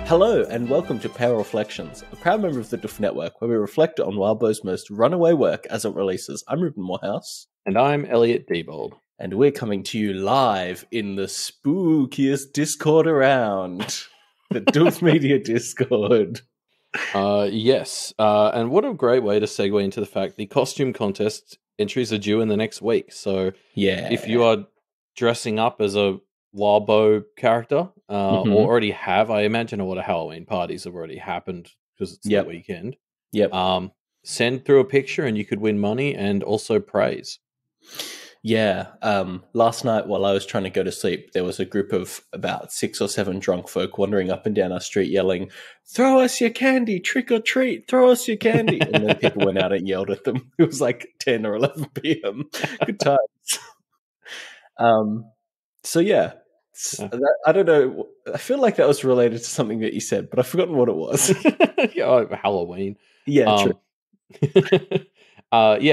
Hello and welcome to Power Reflections, a proud member of the Duff Network where we reflect on Wildbow's most runaway work as it releases. I'm Ruben Morehouse. And I'm Elliot Diebold. And we're coming to you live in the spookiest Discord around, the Duff Media Discord. Yes, and what a great way to segue into the fact the costume contest entries are due in the next week. So Yeah. if you are dressing up as a Wildbow character, or already have, I imagine a lot of Halloween parties have already happened because it's the weekend. Yep. Send through a picture and you could win money and also praise. Yeah. Last night while I was trying to go to sleep, there was a group of about 6 or 7 drunk folk wandering up and down our street yelling, "Throw us your candy, trick or treat, throw us your candy." And then people went out and yelled at them. It was like 10 or 11 p.m. Good times. So yeah, I don't know. I feel like that was related to something that you said, but I've forgotten what it was. Halloween. Yeah, true.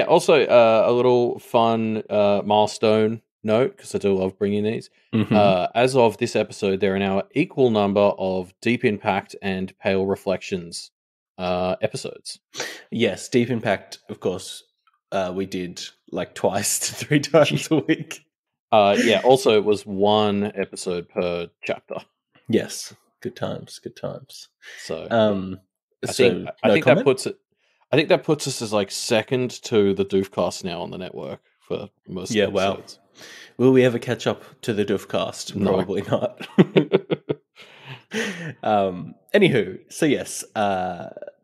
Also a little fun milestone note, because I do love bringing these. As of this episode, there are now an equal number of Deep Impact and Pale Reflections episodes. Yes, Deep Impact, of course, we did like twice to 3 times a week. Also, it was 1 episode per chapter. Yes, good times. So, I think that puts us as like second to the Doofcast now on the network for most episodes. Wow. Will we ever catch up to the Doofcast? No. Probably not. Anywho, so yes,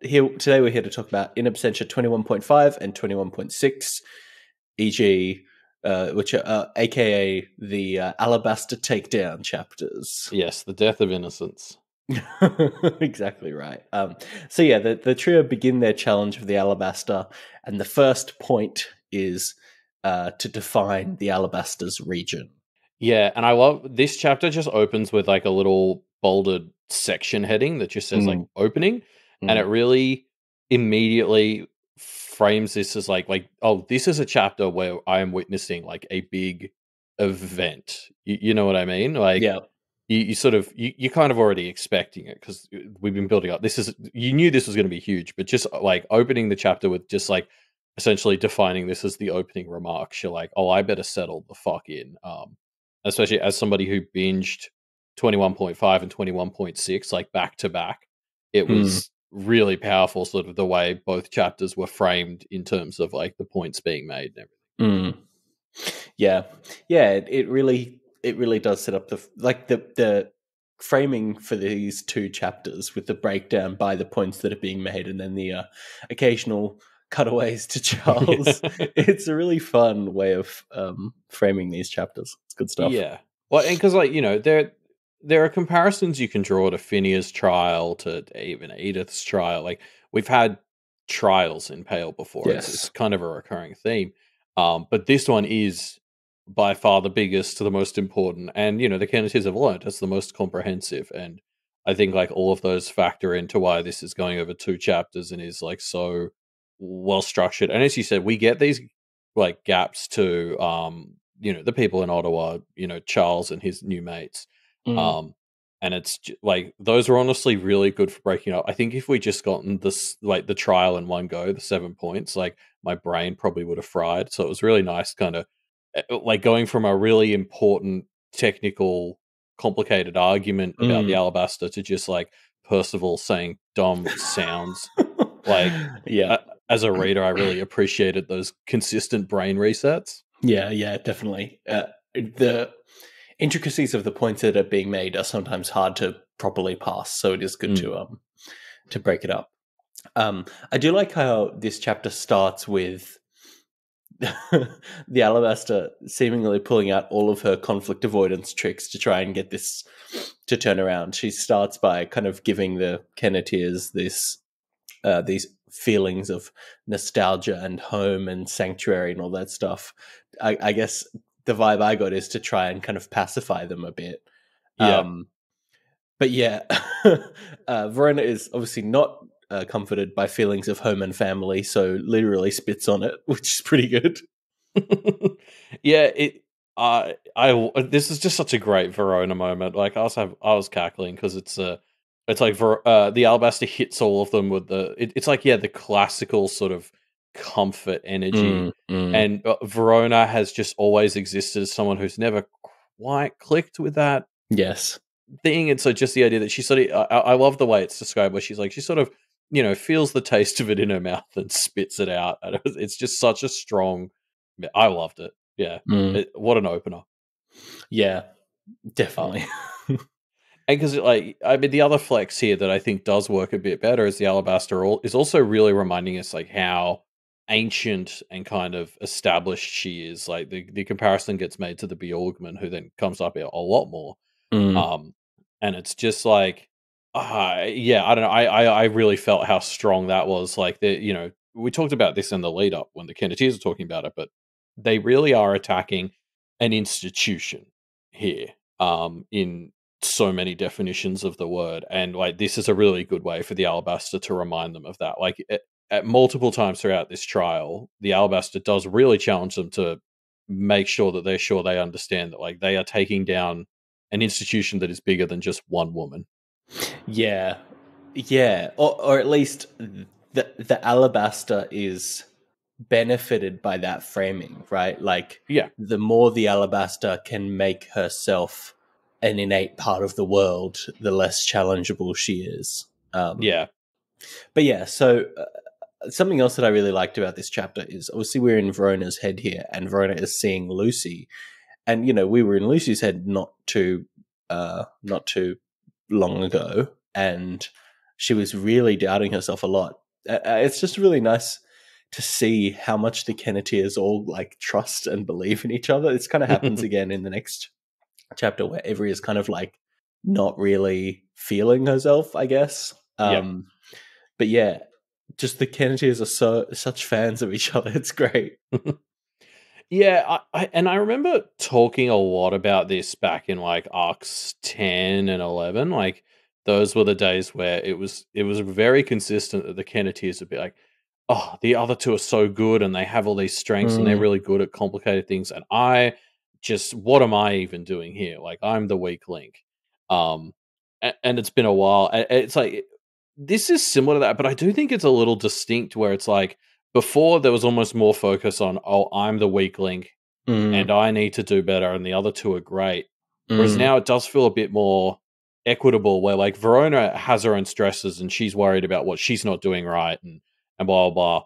today we're here to talk about In Absentia 21.5 and 21.6, e.g., which are aka the Alabaster takedown chapters. Yes, the death of innocence. Exactly right. So yeah, the trio begin their challenge of the Alabaster, and the first point is to define the Alabaster's region. Yeah, and I love this chapter. Just opens with like a little bolded section heading that just says like opening, and it really immediately frames this as like oh, this is a chapter where I am witnessing like a big event. You know what I mean? Like, yeah. You sort of you kind of already expecting it because we've been building up. You knew this was going to be huge, but just like opening the chapter with just like essentially defining this as the opening remarks, you're like, oh, I better settle the fuck in. Especially as somebody who binged 21.5 and 21.6 like back to back, it was really powerful. Sort of the way both chapters were framed in terms of like the points being made and everything. Yeah. It really does set up the framing for these 2 chapters with the breakdown by the points that are being made, and then the occasional cutaways to Charles. It's a really fun way of framing these chapters. It's good stuff. Yeah. Well, and because there are comparisons you can draw to Phineas' trial, to even Edith's trial. Like, we've had trials in Pale before. Yes. It's kind of a recurring theme. But this one is by far the biggest, the most important, and the Kenneteers have learned it's the most comprehensive. And I think like all of those factor into why this is going over 2 chapters and is like so well structured. And as you said, we get these like gaps to the people in Ottawa, Charles and his new mates. And it's like those are honestly really good for breaking up. I think if we just gotten this like the trial in one go, the 7 points, like my brain probably would have fried. So it was really nice, kind of like going from a really important, technical, complicated argument about the Alabaster to just like Percival saying dumb sounds. Like, as a reader, I really appreciated those consistent brain resets. Yeah, definitely. The intricacies of the points that are being made are sometimes hard to properly pass, so it is good to break it up. I do like how this chapter starts with the Alabaster seemingly pulling out all of her conflict avoidance tricks to try and get this to turn around. She starts by kind of giving the Kenneteers these feelings of nostalgia and home and sanctuary and all that stuff. I guess the vibe I got is to try and kind of pacify them a bit. Yeah. But yeah, Verona is obviously not comforted by feelings of home and family, so literally spits on it, which is pretty good. Yeah, this is just such a great Verona moment. Like I was cackling because it's It's like the Alabaster hits all of them with it's like, yeah, the classical sort of comfort energy. Mm, mm. And Verona has just always existed as someone who's never quite clicked with that Yes. thing. And so just the idea that she sort of, I love the way it's described, where she's like, she sort of, feels the taste of it in her mouth and spits it out. And it's just such a strong, I loved it. Yeah. Mm. What an opener. Yeah, Um, definitely. And because, like, I mean, the other flex here that I think does work a bit better is the Alabaster is also really reminding us, like, how ancient and kind of established she is. Like, the comparison gets made to the Bjorgman, who then comes up a lot more. Mm. Um, and it's just like, yeah, I don't know. I really felt how strong that was. Like, we talked about this in the lead up when the Kenneteers were talking about it, but they really are attacking an institution here. In so many definitions of the word, and like this is a really good way for the Alabaster to remind them of that. Like at multiple times throughout this trial, the Alabaster does really challenge them to make sure that they're sure they understand that, like, they are taking down an institution that is bigger than just one woman. Yeah, yeah, or at least the Alabaster is benefited by that framing, right? Like Yeah, the more the Alabaster can make herself an innate part of the world, the less challengeable she is. yeah, But yeah, so something else that I really liked about this chapter is obviously we're in Verona's head here, and Verona is seeing Lucy, and we were in Lucy's head not too long ago, and she was really doubting herself a lot. It's just really nice to see how much the Kenneteers all like trust and believe in each other. This kind of happens again in the next chapter where Avery is kind of like not really feeling herself, I guess. yeah. But yeah, just the Kenneteers are such fans of each other. It's great. Yeah, and I remember talking a lot about this back in like arcs 10 and 11. Like those were the days where it was very consistent that the Kenneteers would be like, oh, the other two are so good and they have all these strengths and they're Mm, really good at complicated things. And I just, what am I even doing here? Like, I'm the weak link. Um, and it's been a while. It's like, this is similar to that, but I do think it's a little distinct where it's like, before there was almost more focus on, oh, I'm the weak link and mm, I need to do better and the other two are great. Whereas mm. now it does feel a bit more equitable, where like Verona has her own stresses and she's worried about what she's not doing right, and blah blah blah.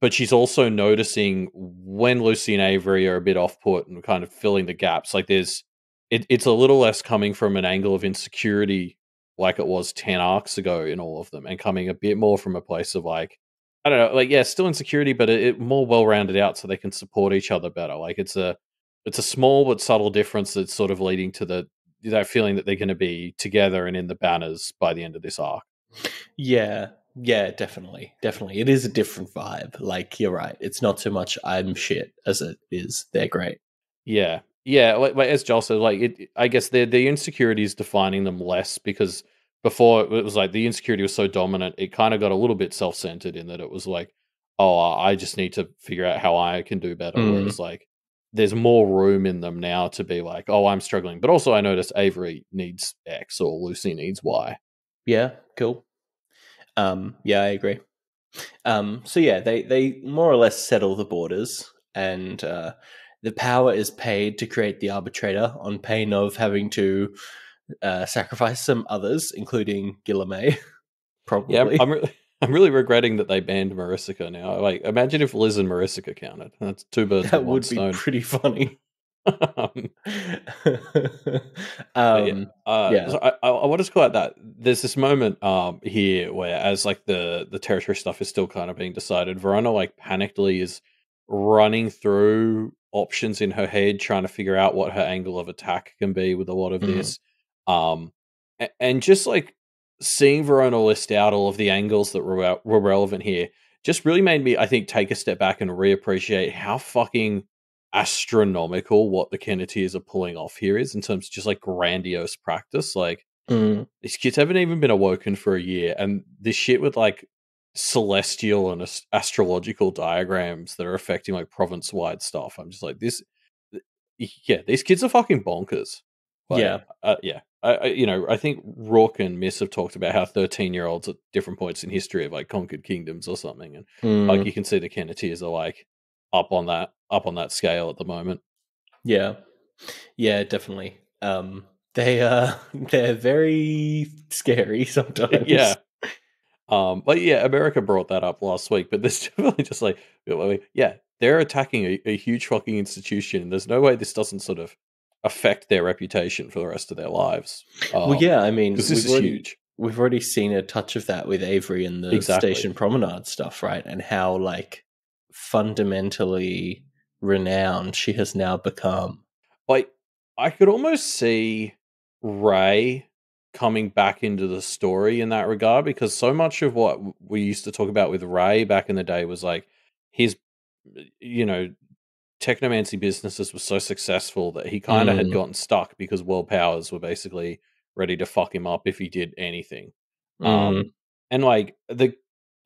But she's also noticing when Lucy and Avery are a bit off put and kind of filling the gaps. Like it's a little less coming from an angle of insecurity like it was 10 arcs ago in all of them, and coming a bit more from a place of like, I don't know, like, yeah, still insecurity, but it more well rounded out so they can support each other better. Like it's a small but subtle difference that's sort of leading to that feeling that they're going to be together and in the banners by the end of this arc. Yeah, yeah, definitely, definitely. It is a different vibe. Like you're right. It's not so much I'm shit as it is they're great. Yeah, yeah. Like as Joel said, like I guess the insecurity is defining them less, because before it was like the insecurity was so dominant, it kind of got a little bit self centered in that it was like, oh, I just need to figure out how I can do better. Mm, Whereas like there's more room in them now to be like, oh, I'm struggling, but also I notice Avery needs X or Lucy needs Y. yeah, cool. Yeah, I agree. So yeah, they more or less settle the borders, and the power is paid to create the arbitrator on pain of having to sacrifice some others, including Gilame, Yeah, probably. I'm really regretting that they banned Marisica now. Like, imagine if Liz and Marisica counted. That's two birds with That one would be stone. pretty funny. um, but yeah, um, yeah. so I want to call out that there's this moment here where, as like the territory stuff is still kind of being decided, Verona like panickedly is running through options in her head, trying to figure out what her angle of attack can be with a lot of Mm, this, and just like seeing Verona list out all of the angles that were relevant here just really made me, I think, take a step back and reappreciate how fucking astronomical what the Kenneteers are pulling off here is, in terms of just like grandiose practice. Like, mm. these kids haven't even been awoken for a year, and this shit with like celestial and astrological diagrams that are affecting like province wide stuff. I'm just like, this, yeah, these kids are fucking bonkers. Yeah. Yeah. I think Rourke and Miss have talked about how 13-year-olds at different points in history have like conquered kingdoms or something, and like Mm, you can see the Kenneteers are like up on that scale at the moment. yeah. Yeah, definitely. They're very scary Yeah. sometimes. But yeah, America brought that up last week, but there's definitely just like, yeah, they're attacking a huge fucking institution. And there's no way this doesn't sort of affect their reputation for the rest of their lives. Well, yeah, I mean, Because this is huge. we've already seen a touch of that with Avery and the Exactly. station promenade stuff, right? And how like fundamentally renowned she has now become. Like, I could almost see Ray coming back into the story in that regard, because so much of what we used to talk about with Ray back in the day was like his, you know, technomancy businesses were so successful that he kind of had Mm, gotten stuck because world powers were basically ready to fuck him up if he did anything. mm, And like the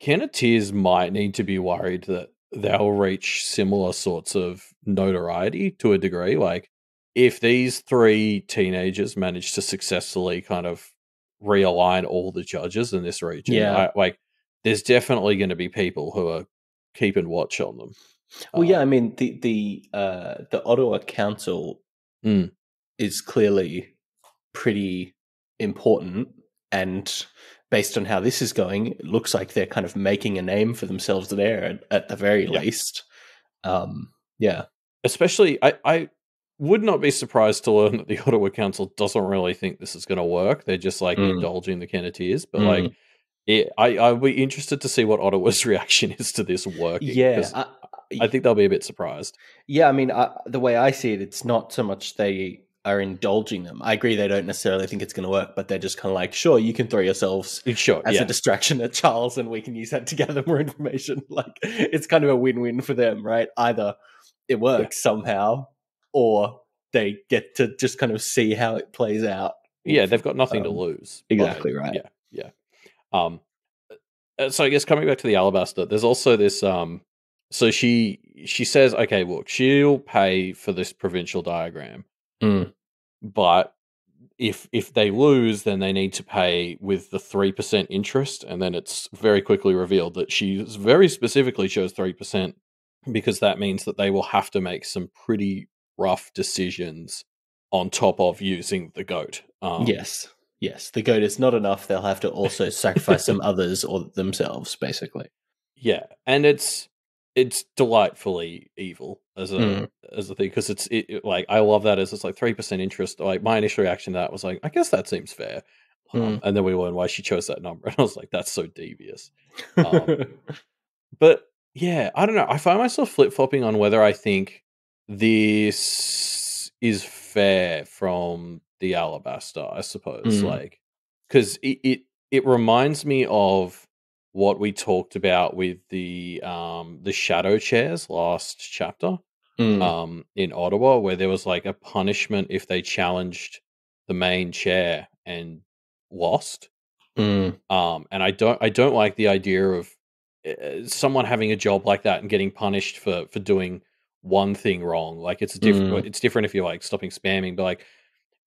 Kenneteers might need to be worried that they'll reach similar sorts of notoriety to a degree. Like if these three teenagers manage to successfully kind of realign all the judges in this region, yeah. I like there's definitely going to be people who are keeping watch on them. Well, yeah, I Um, mean the Ottawa Council mm, is clearly pretty important, and based on how this is going, it looks like they're kind of making a name for themselves there at the very yeah. least. Yeah. Especially, I would not be surprised to learn that the Ottawa Council doesn't really think this is going to work. They're just like Mm, indulging the Kenneteers, but like, mm. I'd be interested to see what Ottawa's reaction is to this working, Yeah. because I think they'll be a bit surprised. Yeah, I mean, the way I see it, it's not so much they are indulging them. I agree they don't necessarily think it's going to work, but they're just kind of like, sure, you can throw yourselves Sure, as a yeah, distraction at Charles, and we can use that to gather more information. Like, it's kind of a win-win for them, right? Either it yeah, works somehow, or they get to just kind of see how it plays out. yeah. They've got nothing to Um, lose by, exactly right. yeah, yeah. Um, so I guess coming back to the Alabaster, there's also this. So she says, okay, look, she'll pay for this provincial diagram, Mm, but if they lose, then they need to pay with the 3% interest, and then it's very quickly revealed that she very specifically chose 3% because that means that they will have to make some pretty rough decisions on top of using the goat. yes, yes. The goat is not enough. They'll have to also sacrifice some others or themselves, basically. Yeah, and it's delightfully evil Mm, as a thing, because like I love that as it's like 3% interest. Like my initial reaction to that was like, I guess that seems fair. mm. And then we learned why she chose that number, and I was like, that's so devious. Um, but yeah, I don't know. I find myself flip flopping on whether I think this is fair from the Alabaster. I suppose, Mm, like, because it reminds me of what we talked about with the shadow chairs last chapter mm, in Ottawa, where there was like a punishment if they challenged the main chair and lost. mm, And I don't like the idea of someone having a job like that and getting punished for doing one thing wrong. Like mm. it's different if you're like stopping spamming, but like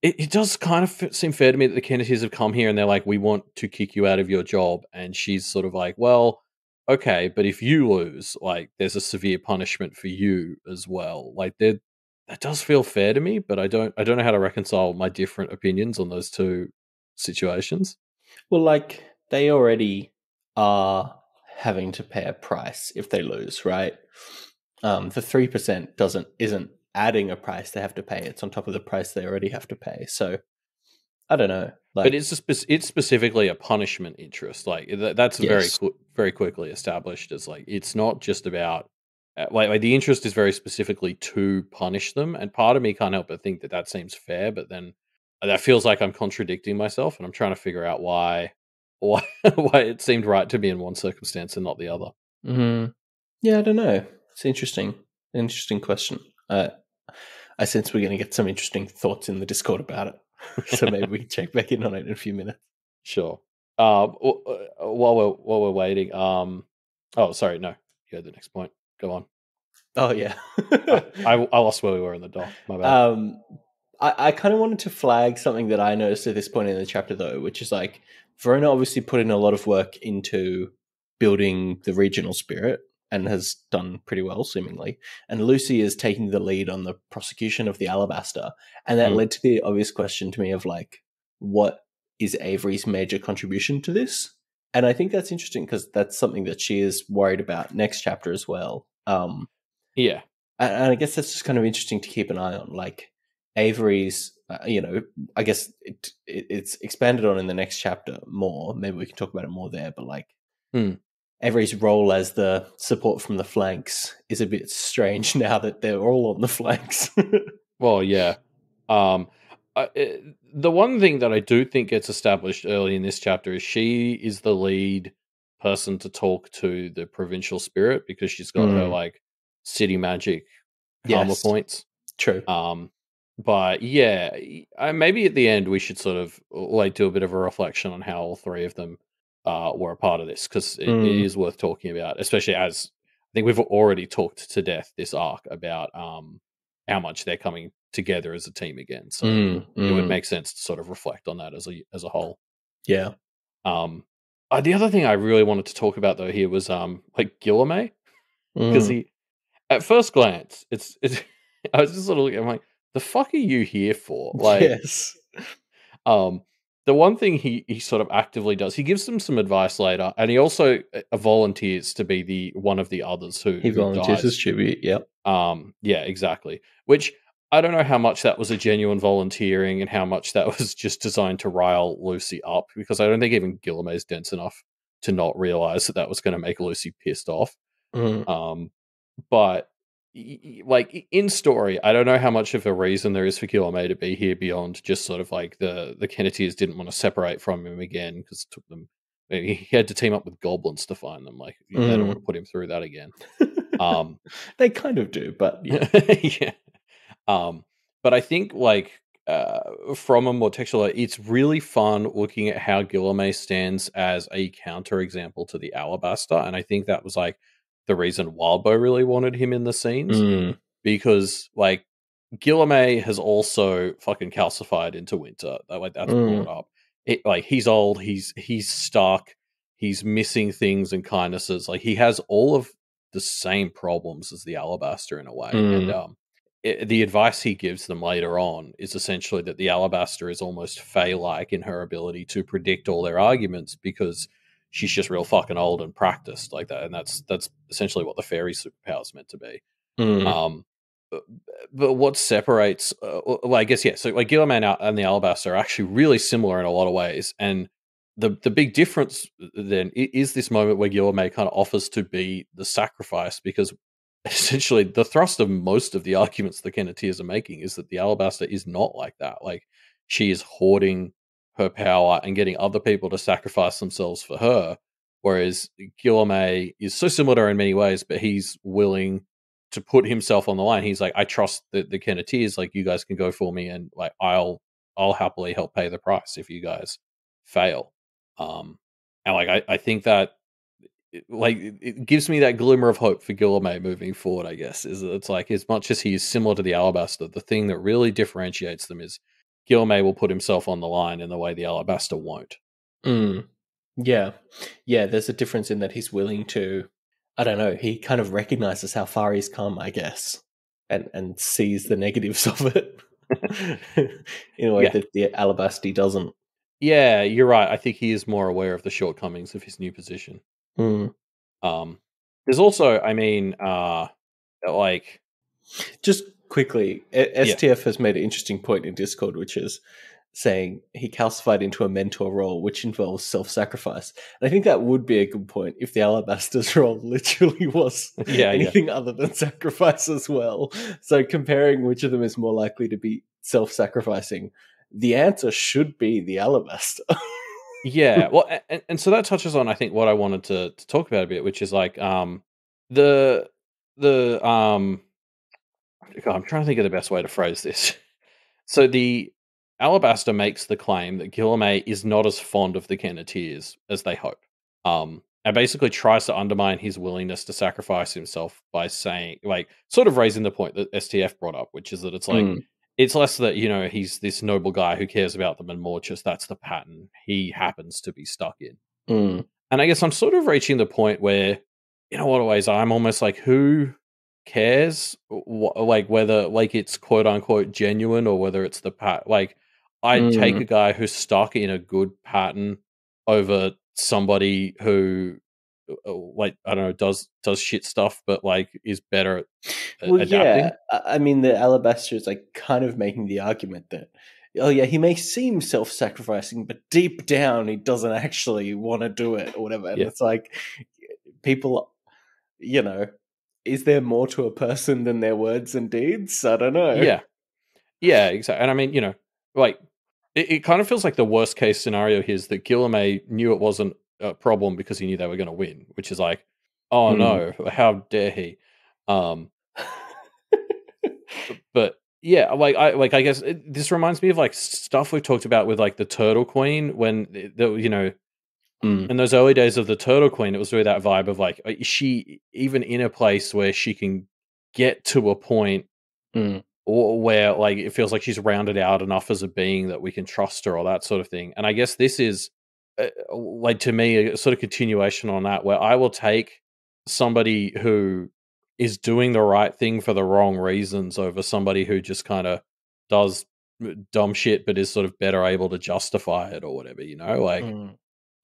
it does kind of seem fair to me that the Kenneteers have come here and they're like, we want to kick you out of your job, and she's sort of like, well, okay, but if you lose, like there's a severe punishment for you as well. Like that does feel fair to me, but I don't know how to reconcile my different opinions on those two situations. Well, like they already are having to pay a price if they lose, right? The 3% doesn't isn't adding a price they have to pay. It's on top of the price they already have to pay. So I don't know. But Like, it's specifically a punishment interest. Like that's yes, very quickly established as like it's not just about like the interest is very specifically to punish them. And part of me can't help but think that that seems fair, but then that feels like I'm contradicting myself, and I'm trying to figure out why why it seemed right to be in one circumstance and not the other. mm, yeah, I don't know. It's interesting. Interesting question. I sense we're going to get some interesting thoughts in the Discord about it. So maybe we can check back in on it in a few minutes. Sure. While we're waiting, oh, sorry, no, you had the next point. Go on. Oh yeah. I lost where we were in the doc. My bad. um, I kind of wanted to flag something that I noticed at this point in the chapter, though, which is like Verona obviously put in a lot of work into building the regional spirit and has done pretty well, seemingly. And Lucy is taking the lead on the prosecution of the Alabaster. And that Mm. led to the obvious question to me of like, what is Avery's major contribution to this? And I think that's interesting because that's something that she is worried about next chapter as well. Yeah. And I guess that's just kind of interesting to keep an eye on. Like Avery's, I guess it's expanded on in the next chapter more. Maybe we can talk about it more there. But like Mm. Avery's role as the support from the flanks is a bit strange now that they're all on the flanks. Well, yeah. Um, the one thing that I do think gets established early in this chapter is she is the lead person to talk to the provincial spirit because she's got her like city magic karma Yes, points. true. But yeah, maybe at the end we should sort of like do a bit of a reflection on how all three of them were a part of this because it is worth talking about, especially as I think we've already talked to death this arc about how much they're coming together as a team again. So it would make sense to sort of reflect on that as a whole. Yeah. The other thing I really wanted to talk about though here was like Guillermo because he at first glance it's I was just sort of looking, I'm like, the fuck are you here for? Like, Yes. the one thing he sort of actively does, he gives them some advice later, and he also volunteers to be the one of the others He who volunteers dies. as tribute. Yep. Yeah, exactly. Which I don't know how much that was a genuine volunteering and how much that was just designed to rile Lucy up, because I don't think even Guillermo's dense enough to not realize that that was going to make Lucy pissed off. But like in story, I don't know how much of a reason there is for Guillermo to be here beyond just sort of like the Kenneteers didn't want to separate from him again because it took them. He had to team up with goblins to find them. Like they don't want to put him through that again. They kind of do, but yeah. Yeah. But I think like from a more textual, it's really fun looking at how Guillermo stands as a counterexample to the Alabaster, and I think that was like the reason Wildbow really wanted him in the scenes because like Guillermo has also fucking calcified into winter. Like that's brought up. It like he's old, he's stuck, he's missing things and kindnesses. Like he has all of the same problems as the Alabaster in a way, and the advice he gives them later on is essentially that the Alabaster is almost Fey-like in her ability to predict all their arguments because she's just real fucking old and practiced like that, and that's essentially what the fairy superpower is meant to be. But what separates, well, I guess, yeah. So like Guillermo and the Alabaster are actually really similar in a lot of ways, and the big difference then is this moment where Guillermo kind of offers to be the sacrifice, because essentially the thrust of most of the arguments the Kenneteers are making is that the Alabaster is not like that. Like she is hoarding her power and getting other people to sacrifice themselves for her, whereas Guillermo is so similar to her in many ways, but he's willing to put himself on the line. He's like, I trust the Kenneteers, like you guys can go for me, and like I'll happily help pay the price if you guys fail. And like I think that it gives me that glimmer of hope for Guillermo moving forward, I guess, is that it's like as much as he is similar to the Alabaster, the thing that really differentiates them is Guillermo will put himself on the line in the way the Alabaster won't. Yeah. There's a difference in that he's willing to, I don't know, he kind of recognizes how far he's come, I guess, and sees the negatives of it in a way that the Alabaster doesn't. Yeah, you're right. I think he is more aware of the shortcomings of his new position. There's also, I mean, like, just quickly, STF has made an interesting point in Discord, which is saying he calcified into a mentor role, which involves self-sacrifice. And I think that would be a good point if the Alabaster's role literally was anything other than sacrifice as well. So comparing which of them is more likely to be self-sacrificing, the answer should be the Alabaster. Yeah, well, and so that touches on, I think, what I wanted to talk about a bit, which is like the God, I'm trying to think of the best way to phrase this. So the Alabaster makes the claim that Guillermo is not as fond of the Kenneteers as they hope, and basically tries to undermine his willingness to sacrifice himself by saying, like, sort of raising the point that STF brought up, which is that it's like it's less that, he's this noble guy who cares about them, and more just that's the pattern he happens to be stuck in. Mm. And I guess I'm sort of reaching the point where, in a lot of ways, I'm almost like, who cares? Like whether like it's quote unquote genuine or whether it's the like I'd take a Mm. guy who's stuck in a good pattern over somebody who like I don't know does shit stuff but like is better at Well, yeah. adapting. I mean, the Alabaster is like kind of making the argument that, oh yeah, he may seem self-sacrificing, but deep down he doesn't actually want to do it or whatever. And Yeah. it's like, people, you know, is there more to a person than their words and deeds? I don't know. Yeah, exactly. And I mean, like it kind of feels like the worst case scenario here is that Guilherme knew it wasn't a problem because he knew they were going to win, which is like, oh Mm. no, how dare he? Um, but yeah, I guess this reminds me of like stuff we've talked about with like the Turtle Queen when Mm. in those early days of the Turtle Queen, it was really that vibe of like, is she even in a place where she can get to a point Mm. or where like it feels like she's rounded out enough as a being that we can trust her or that sort of thing. And I guess this is like to me a sort of continuation on that, where I will take somebody who is doing the right thing for the wrong reasons over somebody who just kind of does dumb shit but is sort of better able to justify it or whatever, like Mm.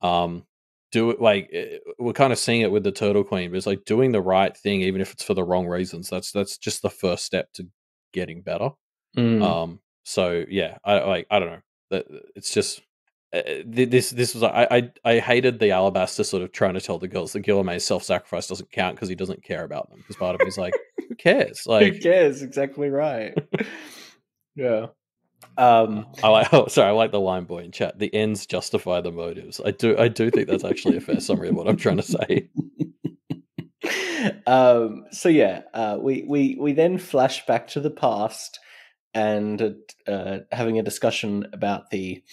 um do it like we're kind of seeing it with the Turtle Queen, but it's like doing the right thing even if it's for the wrong reasons. That's just the first step to getting better. Mm. So yeah, I don't know. That it's just this was I hated the Alabaster sort of trying to tell the girls that Guilherme's self-sacrifice doesn't count because he doesn't care about them. Because part of me is like, who cares? Who Like, cares? Exactly right. Yeah. I like the line boy in chat. The ends justify the motives. I do think that's actually a fair summary of what I'm trying to say. So yeah, we then flash back to the past and having a discussion about the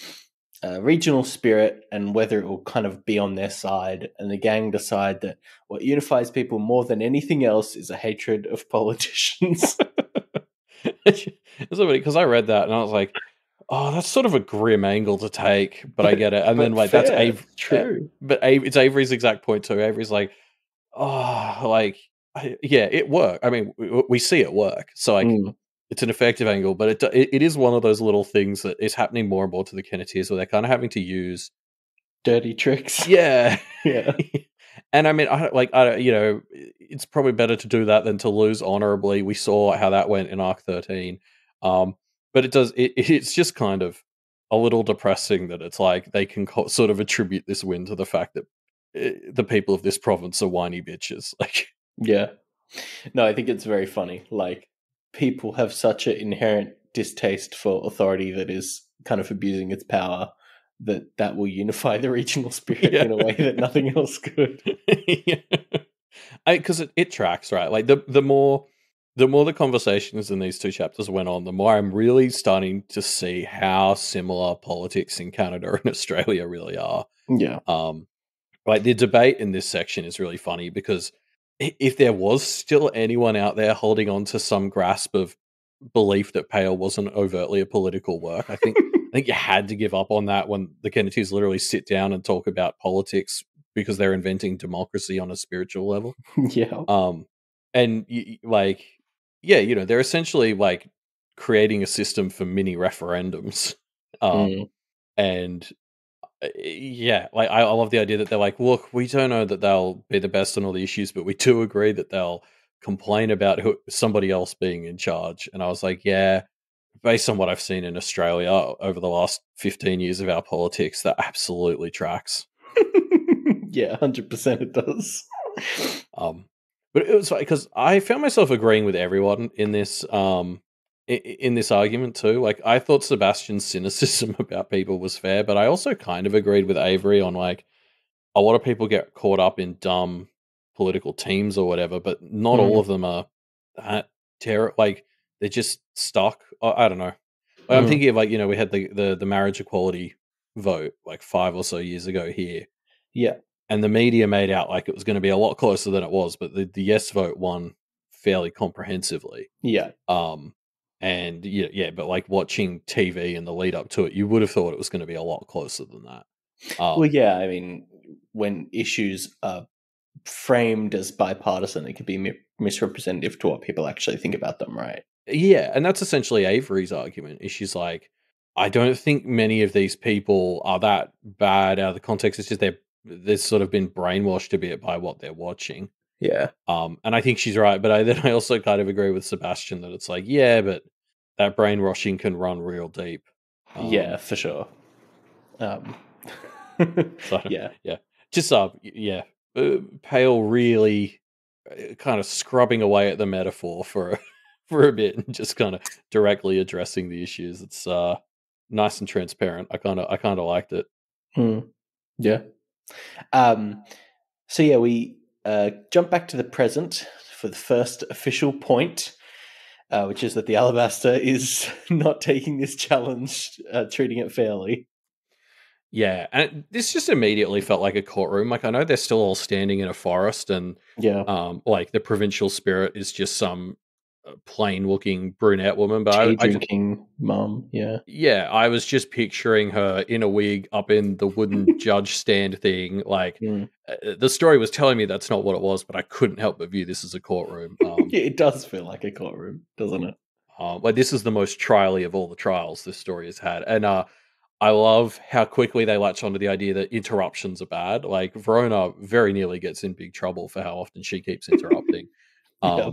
regional spirit and whether it will kind of be on their side. And the gang decide that what unifies people more than anything else is a hatred of politicians. It's funny because I read that and I was like, oh, that's sort of a grim angle to take, but I get it. And then But like that's fair, true. but it's Avery's exact point too. Avery's like, oh, like yeah, it worked. I mean, we see it work, so like Mm. it's an effective angle, but it is one of those little things that is happening more and more to the Kenneteers, where they're kind of having to use Dirty tricks. yeah. Yeah. And I mean, it's probably better to do that than to lose honorably. We saw how that went in Arc 13. But it's just kind of a little depressing that it's like they can sort of attribute this win to the fact that the people of this province are whiny bitches. Like, Yeah. No, I think it's very funny. Like, people have such an inherent distaste for authority that is kind of abusing its power that will unify the regional spirit yeah. in a way that nothing else could. Yeah. Because it tracks, right? Like the more the conversations in these two chapters went on, the more I'm really starting to see how similar politics in Canada and Australia really are. Yeah. Like the debate in this section is really funny because if there was still anyone out there holding on to some grasp of belief that Pale wasn't overtly a political work, I think you had to give up on that when the Kenneteers literally sit down and talk about politics because they're inventing democracy on a spiritual level. Yeah. And like, yeah, they're essentially like creating a system for mini referendums. Mm. And yeah, like I love the idea that they're like, look, we don't know that they'll be the best on all the issues, but we do agree that they'll complain about somebody else being in charge. And I was like, yeah, based on what I've seen in Australia over the last 15 years of our politics, that absolutely tracks. Yeah, 100% it does. But it was funny because I found myself agreeing with everyone in this in this argument too. Like I thought Sebastian's cynicism about people was fair, but I also kind of agreed with Avery on like a lot of people get caught up in dumb political teams or whatever, but not all Mm. of them are that like they're just stuck. I don't know. Like, I'm Mm. thinking of like, we had the marriage equality vote like 5 or so years ago here. Yeah. And the media made out like it was going to be a lot closer than it was, but the yes vote won fairly comprehensively. Yeah. And but like watching TV and the lead up to it, you would have thought it was going to be a lot closer than that. Well, yeah, I mean, when issues are framed as bipartisan, it could be misrepresentative to what people actually think about them, right? Yeah, and that's essentially Avery's argument. Is she's like, I don't think many of these people are that bad out of the context. It's just they've sort of been brainwashed a bit by what they're watching. Yeah. And I think she's right, but I also kind of agree with Sebastian that it's like, yeah, but that brainwashing can run real deep. Yeah, for sure. So Yeah. yeah, just Pale really kind of scrubbing away at the metaphor for for a bit and just kind of directly addressing the issues. It's nice and transparent. I kind of liked it. Yeah. So yeah, we jump back to the present for the first official point, which is that the Alabaster is not taking this challenge, treating it fairly. Yeah, and this just immediately felt like a courtroom. Like I know they're still all standing in a forest, and Yeah. like the provincial spirit is just some plain-looking brunette woman. But Tea I just drinking mum. Yeah. yeah, I was just picturing her in a wig up in the wooden judge stand thing. Like the story was telling me that's not what it was, but I couldn't help but view this as a courtroom. Yeah, it does feel like a courtroom, doesn't it? Like this is the most trially of all the trials this story has had, and I love how quickly they latch onto the idea that interruptions are bad. Like Verona very nearly gets in big trouble for how often she keeps interrupting. Yeah.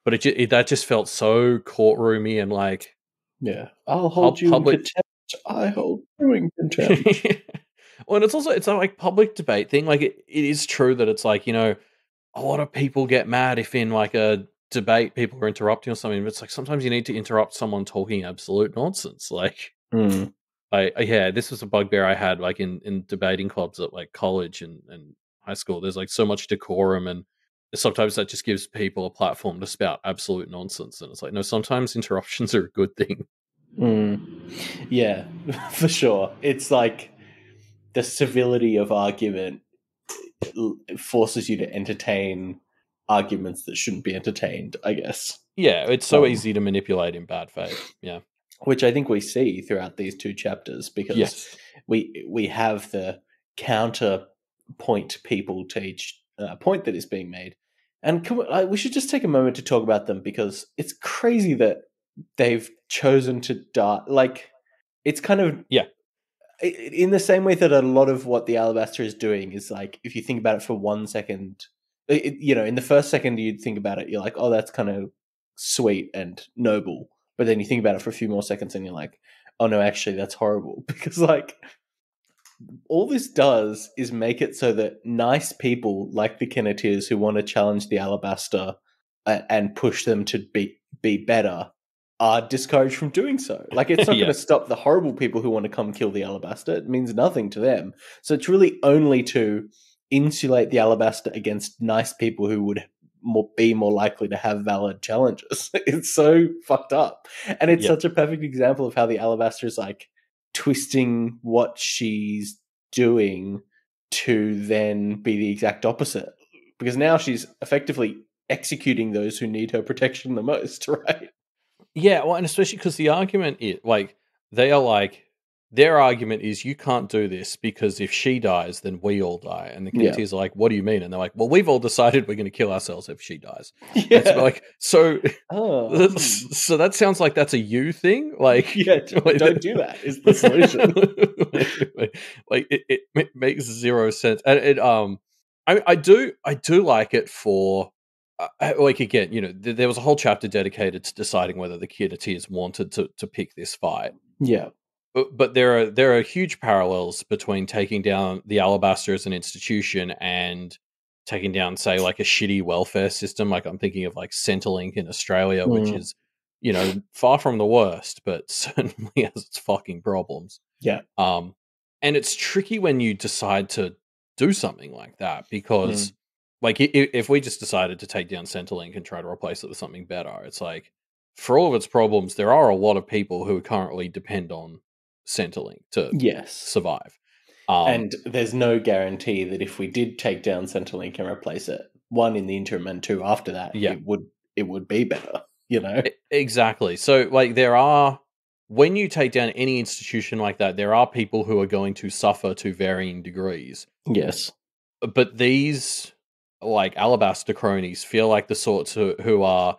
But that just felt so courtroomy and like Yeah. I'll hold you in public. contempt. I hold you in contempt. Well, and it's a like public debate thing. Like it is true that it's like, a lot of people get mad if in like a debate people are interrupting or something. But it's like sometimes you need to interrupt someone talking absolute nonsense. Like yeah, this was a bugbear I had like in debating clubs at like college and high school. There's like so much decorum, and sometimes that just gives people a platform to spout absolute nonsense. And it's like, no, sometimes interruptions are a good thing. Yeah, for sure. It's like the civility of argument forces you to entertain arguments that shouldn't be entertained, I guess. Yeah, it's so easy to manipulate in bad faith. Yeah. Which I think we see throughout these two chapters, because Yes. we have the counterpoint people to each point that is being made. And we should just take a moment to talk about them, because it's crazy that they've chosen to die. Like, it's kind of Yeah. in the same way that a lot of what the Alabaster is doing is like, if you think about it for 1 second, in the first second you'd think about it, you're like, oh, that's kind of sweet and noble. But then you think about it for a few more seconds and you're like, oh no, actually that's horrible. Because like, all this does is make it so that nice people like the Kenneteers who want to challenge the Alabaster and push them to be better are discouraged from doing so. Like, it's not Yeah. going to stop the horrible people who want to come kill the Alabaster. It means nothing to them. So it's really only to insulate the Alabaster against nice people who would be more likely to have valid challenges. It's so fucked up. And it's such a perfect example of how the Alabaster is like twisting what she's doing to then be the exact opposite. Because now she's effectively executing those who need her protection the most, right? Yeah, well, and especially because the argument is like they are like their argument is you can't do this because if she dies, then we all die. And the Kenneteers are like, what do you mean? And they're like, well, we've all decided we're going to kill ourselves if she dies. Yeah. It's like, so so that sounds like that's a you thing. Like, yeah, don't do that is the solution. like it makes zero sense. And I do like it for. Like again, there was a whole chapter dedicated to deciding whether the Kenneteers wanted to pick this fight. Yeah, but there are huge parallels between taking down the Alabaster as an institution and taking down, say, like a shitty welfare system. Like I'm thinking of like Centrelink in Australia, which is far from the worst, but certainly has its fucking problems. Yeah. And it's tricky when you decide to do something like that because. Like, if we just decided to take down Centrelink and try to replace it with something better, it's like, for all of its problems, there are a lot of people who currently depend on Centrelink to survive. And there's no guarantee that if we did take down Centrelink and replace it, one, in the interim, and two, after that, it would be better. you know? Exactly. So, like, there are when you take down any institution like that, there are people who are going to suffer to varying degrees. Yes. But these, like, Alabaster cronies feel like the sorts who are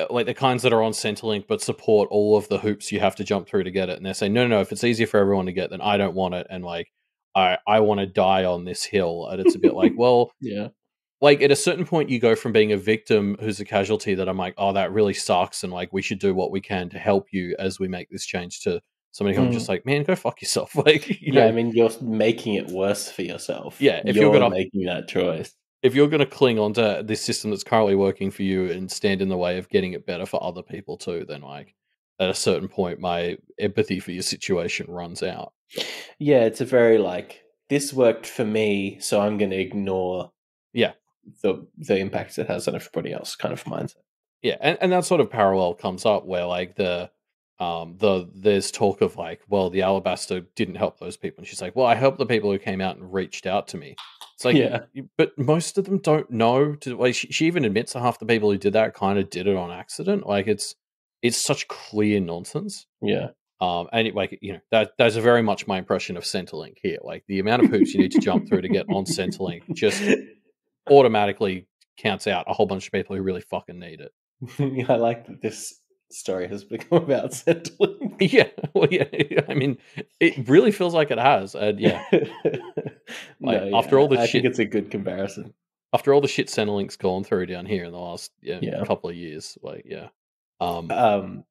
like the kinds that are on Centrelink but support all of the hoops you have to jump through to get it. And they're saying, no, no, no, if it's easier for everyone to get, then I don't want it. And like, I want to die on this hill. And it's a bit like, well, Yeah. like at a certain point, you go from being a victim who's a casualty that I'm like, oh, that really sucks. And like, we should do what we can to help you as we make this change to somebody who I'm Mm. just like, man, go fuck yourself. Like, Yeah, I mean, you're making it worse for yourself. yeah, You're making that choice. if you're going to cling on to this system that's currently working for you and stand in the way of getting it better for other people too, then like at a certain point, my empathy for your situation runs out. Yeah, it's a very like, this worked for me, so I'm going to ignore Yeah, the impacts it has on everybody else kind of mindset. yeah, and that sort of parallel comes up where like there's talk of like, well, the Alabaster didn't help those people, and she's like, well, I helped the people who came out and reached out to me. It's like, Yeah. but most of them don't know. Like, she even admits that half the people who did that kind of did it on accident. Like, it's such clear nonsense. Yeah. And like, that's very much my impression of Centrelink here. Like, the amount of hoops you need to jump through to get on Centrelink just automatically counts out a whole bunch of people who really fucking need it. Yeah, I like that this story has become about Centrelink. Yeah, well, yeah. I mean, it really feels like it has, and yeah, like No, after all yeah, the I think shit, it's a good comparison. after all the shit Centrelink's gone through down here in the last Yeah. couple of years, like yeah, Um,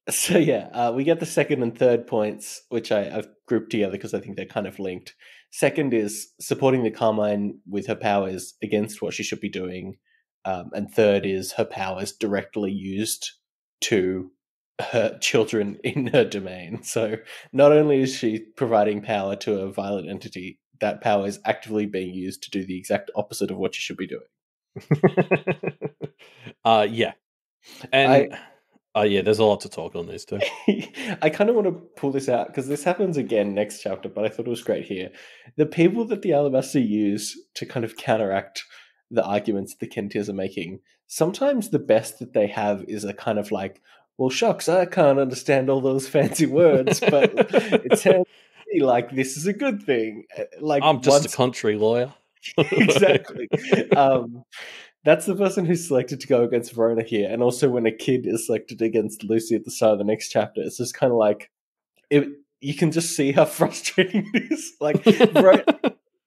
So yeah, we get the second and third points, which I've grouped together because I think they're kind of linked. Second is supporting the Carmine with her powers against what she should be doing, and third is her powers directly used to hurt children in her domain. So not only is she providing power to a violent entity, that power is actively being used to do the exact opposite of what she should be doing. yeah, and I yeah, there's a lot to talk on this too. I kind of want to pull this out because this happens again next chapter, but I thought it was great here. The people that the Alabaster use to kind of counteract the arguments the Kenneteers are making, sometimes the best that they have is a kind of like, well, shucks, I can't understand all those fancy words, but it sounds to me like this is a good thing. Like I'm just a once, country lawyer. exactly. That's the person who's selected to go against Verona here, and also when a kid is selected against Lucy at the start of the next chapter, it's just kind of like you can just see how frustrating it is. Like,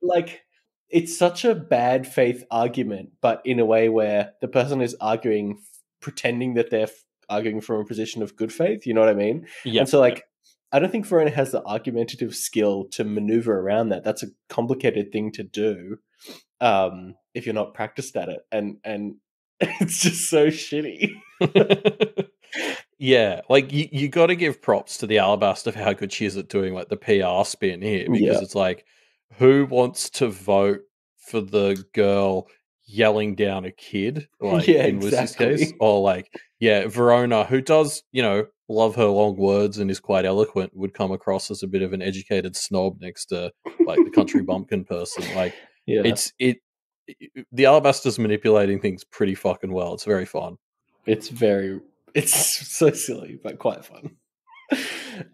like it's such a bad faith argument, but in a way where the person is arguing, pretending that they're arguing from a position of good faith. You know what I mean? Yeah, And so, like, I don't think Verona has the argumentative skill to maneuver around that. That's a complicated thing to do if you're not practiced at it, and it's just so shitty. yeah, like you got to give props to the Alabaster for how good she is at doing like the PR spin here, because Yeah. it's like, who wants to vote for the girl yelling down a kid, like Yeah, in Lucy's case, exactly. or like, yeah, Verona, who does love her long words and is quite eloquent, would come across as a bit of an educated snob next to like the country bumpkin person. Like, Yeah, the Alabaster's manipulating things pretty fucking well. It's very fun. it's so silly but quite fun.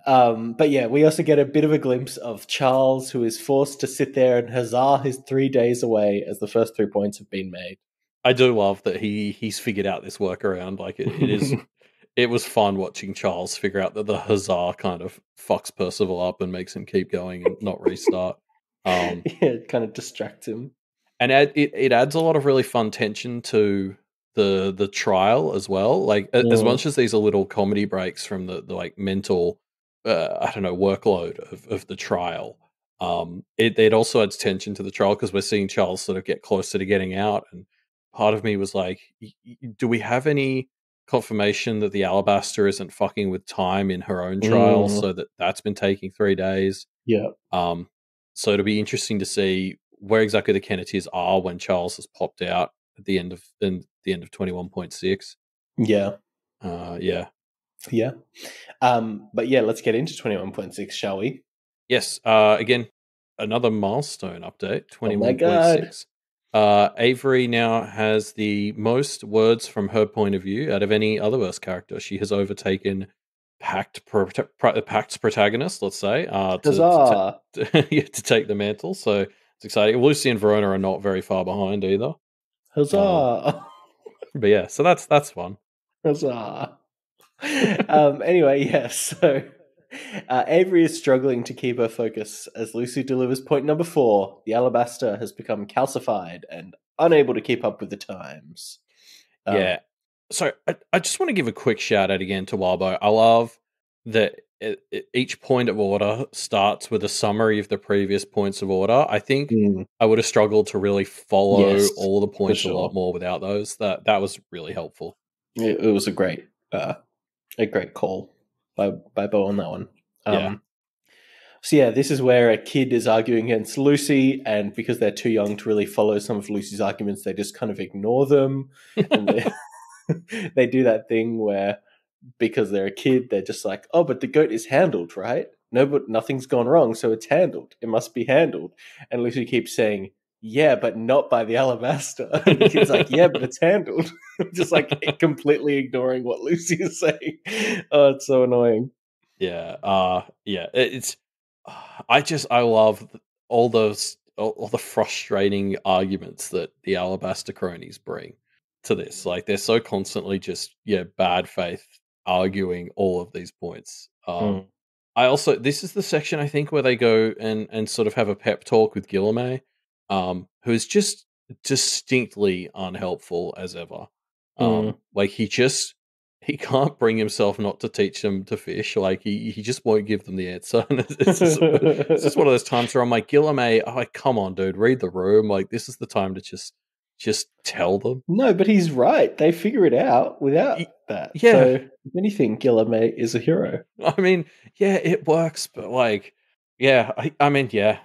But yeah, we also get a bit of a glimpse of Charles, who is forced to sit there and huzzah his 3 days away as the first 3 points have been made. I do love that he's figured out this workaround. Like, it was fun watching Charles figure out that the huzzah kind of fucks Percival up and makes him keep going and not restart. Yeah, it kind of distracts him. And it adds a lot of really fun tension to the trial as well. Like, as much as these are little comedy breaks from the like mental, I don't know, workload of the trial. It also adds tension to the trial because we're seeing Charles sort of get closer to getting out, and part of me was like, do we have any confirmation that the Alabaster isn't fucking with time in her own trial, so that's been taking 3 days? Yeah. So it'll be interesting to see where exactly the Kenneteers are when Charles has popped out at the end of 21.6. Yeah. Yeah. Yeah. But yeah, let's get into 21.6, shall we? Yes. Again, another milestone update. Oh my god. 21.6. Avery now has the most words from her point of view out of any Otherverse character. She has overtaken Pact's protagonist, let's say, Huzzah! yeah, to take the mantle. So it's exciting. Lucy and Verona are not very far behind either. Huzzah! But yeah, so that's fun. Huzzah! Anyway, yes. So Avery is struggling to keep her focus as Lucy delivers point number 4. The Alabaster has become calcified and unable to keep up with the times. Yeah. So I just want to give a quick shout out again to Walbo. I love that each point of order starts with a summary of the previous points of order. I think I would have struggled to really follow Yes, all the points for a lot sure. more without those. That was really helpful. It was a great call by Bo on that one. Yeah. So yeah, this is where a kid is arguing against Lucy, and because they're too young to really follow some of Lucy's arguments, they just kind of ignore them, and they do that thing where, because they're a kid, they're just like, "Oh, but the goat is handled, right? No, but nothing's gone wrong, so it's handled. It must be handled." And Lucy keeps saying, "Yeah, but not by the Alabaster." And the kid's like, "Yeah, but it's handled." Just like completely ignoring what Lucy is saying. Oh, it's so annoying. Yeah. It's I love all the frustrating arguments that the Alabaster cronies bring to this. Like they're so constantly just bad faith arguing all of these points. Mm. I also this is the section I think where they go and sort of have a pep talk with Guillermo, who is just distinctly unhelpful as ever. Like he can't bring himself not to teach them to fish. Like he just won't give them the answer. And it's just one of those times where I'm like, Guillermo, like, come on, dude, read the room. Like this is the time to just tell them. No, but he's right. They figure it out without that. Yeah. So, if anything, Guillermo is a hero. I mean, yeah, it works, but like, yeah, I mean, yeah,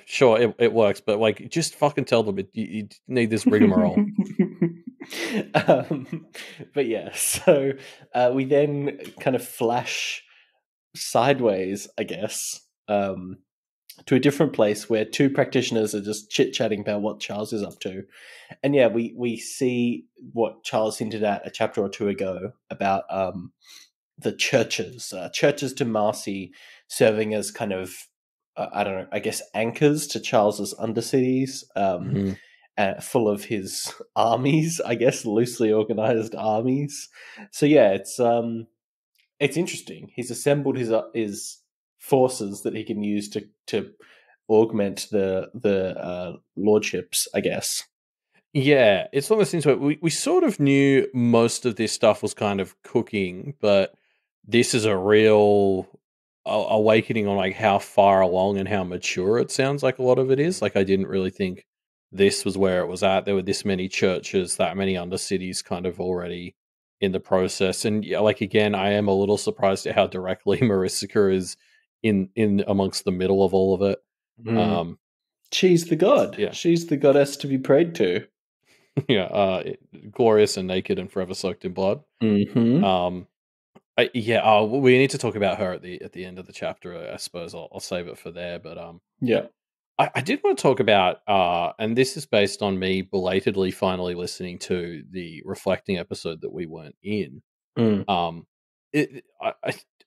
sure, it works, but like, just fucking tell them you need this rigmarole. um, but yeah, so we then kind of flash sideways, I guess, to a different place where two practitioners are just chit-chatting about what Charles is up to. And yeah, we see what Charles hinted at a chapter or two ago about the churches to Marcy serving as kind of, I don't know, I guess anchors to Charles's undercities, full of his armies, I guess, loosely organized armies. So yeah, it's interesting. He's assembled his forces that he can use to augment the lordships, I guess. Yeah, it's almost into it. We sort of knew most of this stuff was kind of cooking, but this is a real awakening on like how far along and how mature it sounds like a lot of it is. Like I didn't really think this was where it was at. There were this many churches, that many undercities kind of already in the process. And yeah, like again, I am a little surprised at how directly Marisica is in amongst the middle of all of it. She's the god. Yeah. She's the goddess to be prayed to. Yeah, glorious and naked and forever soaked in blood. Mm-hmm. We need to talk about her at the end of the chapter. I suppose I'll save it for there. But Yeah. I did want to talk about, and this is based on me belatedly finally listening to the reflecting episode that we weren't in.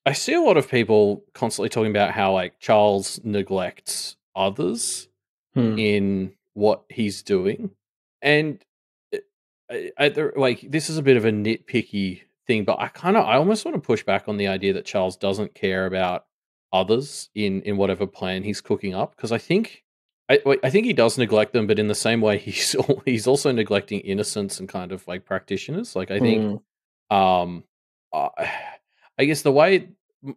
I see a lot of people constantly talking about how like Charles neglects others in what he's doing, and like this is a bit of a nitpicky thing, but I almost want to push back on the idea that Charles doesn't care about others in whatever plan he's cooking up, because I think he does neglect them, but in the same way he's also neglecting innocents and kind of like practitioners. Like I think, uh, I guess the way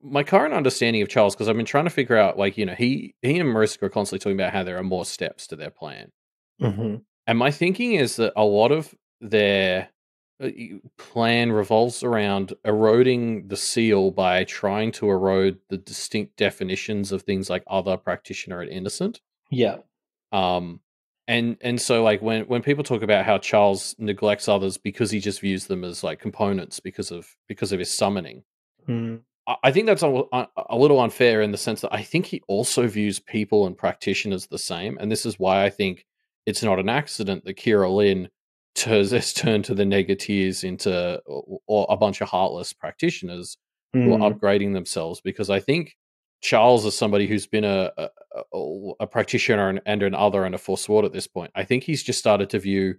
my current understanding of Charles, because I've been trying to figure out, like he and Mariska are constantly talking about how there are more steps to their plan. And my thinking is that a lot of their plan revolves around eroding the seal by trying to erode the distinct definitions of things like other, practitioner, and innocent. Yeah. And so like when people talk about how Charles neglects others because he just views them as like components because of his summoning, I think that's a little unfair in the sense that I think he also views people and practitioners the same, and this is why I think it's not an accident that Kira Lynn has turned to the Negateers into or a bunch of heartless practitioners who are Mm. upgrading themselves. Because I think Charles is somebody who's been a practitioner and an other and a Forsword at this point. I think he's just started to view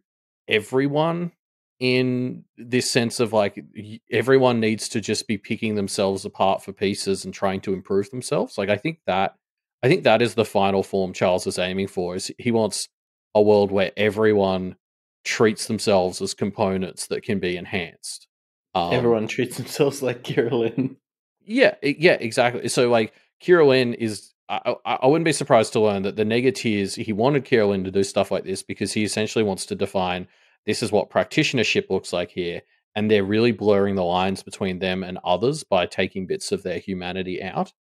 everyone in this sense of like everyone needs to just be picking themselves apart for pieces and trying to improve themselves. Like I think that is the final form Charles is aiming for. Is he wants a world where everyone treats themselves as components that can be enhanced. Everyone treats themselves like Carolyn. Yeah, yeah, exactly. So like Kierlin is, I wouldn't be surprised to learn that the Negateers, he wanted Kierlin to do stuff like this because he essentially wants to define this is what practitionership looks like here, and they're really blurring the lines between them and others by taking bits of their humanity out.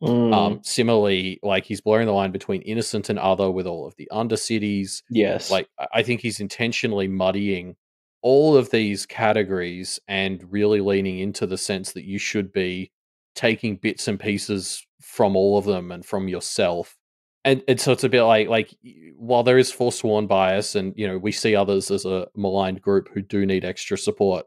Mm. Similarly, like he's blurring the line between innocent and other with all of the undercities. Yes. Like I think he's intentionally muddying all of these categories and really leaning into the sense that you should be taking bits and pieces from all of them and from yourself. And so it's a bit while there is forsworn bias and we see others as a maligned group who do need extra support,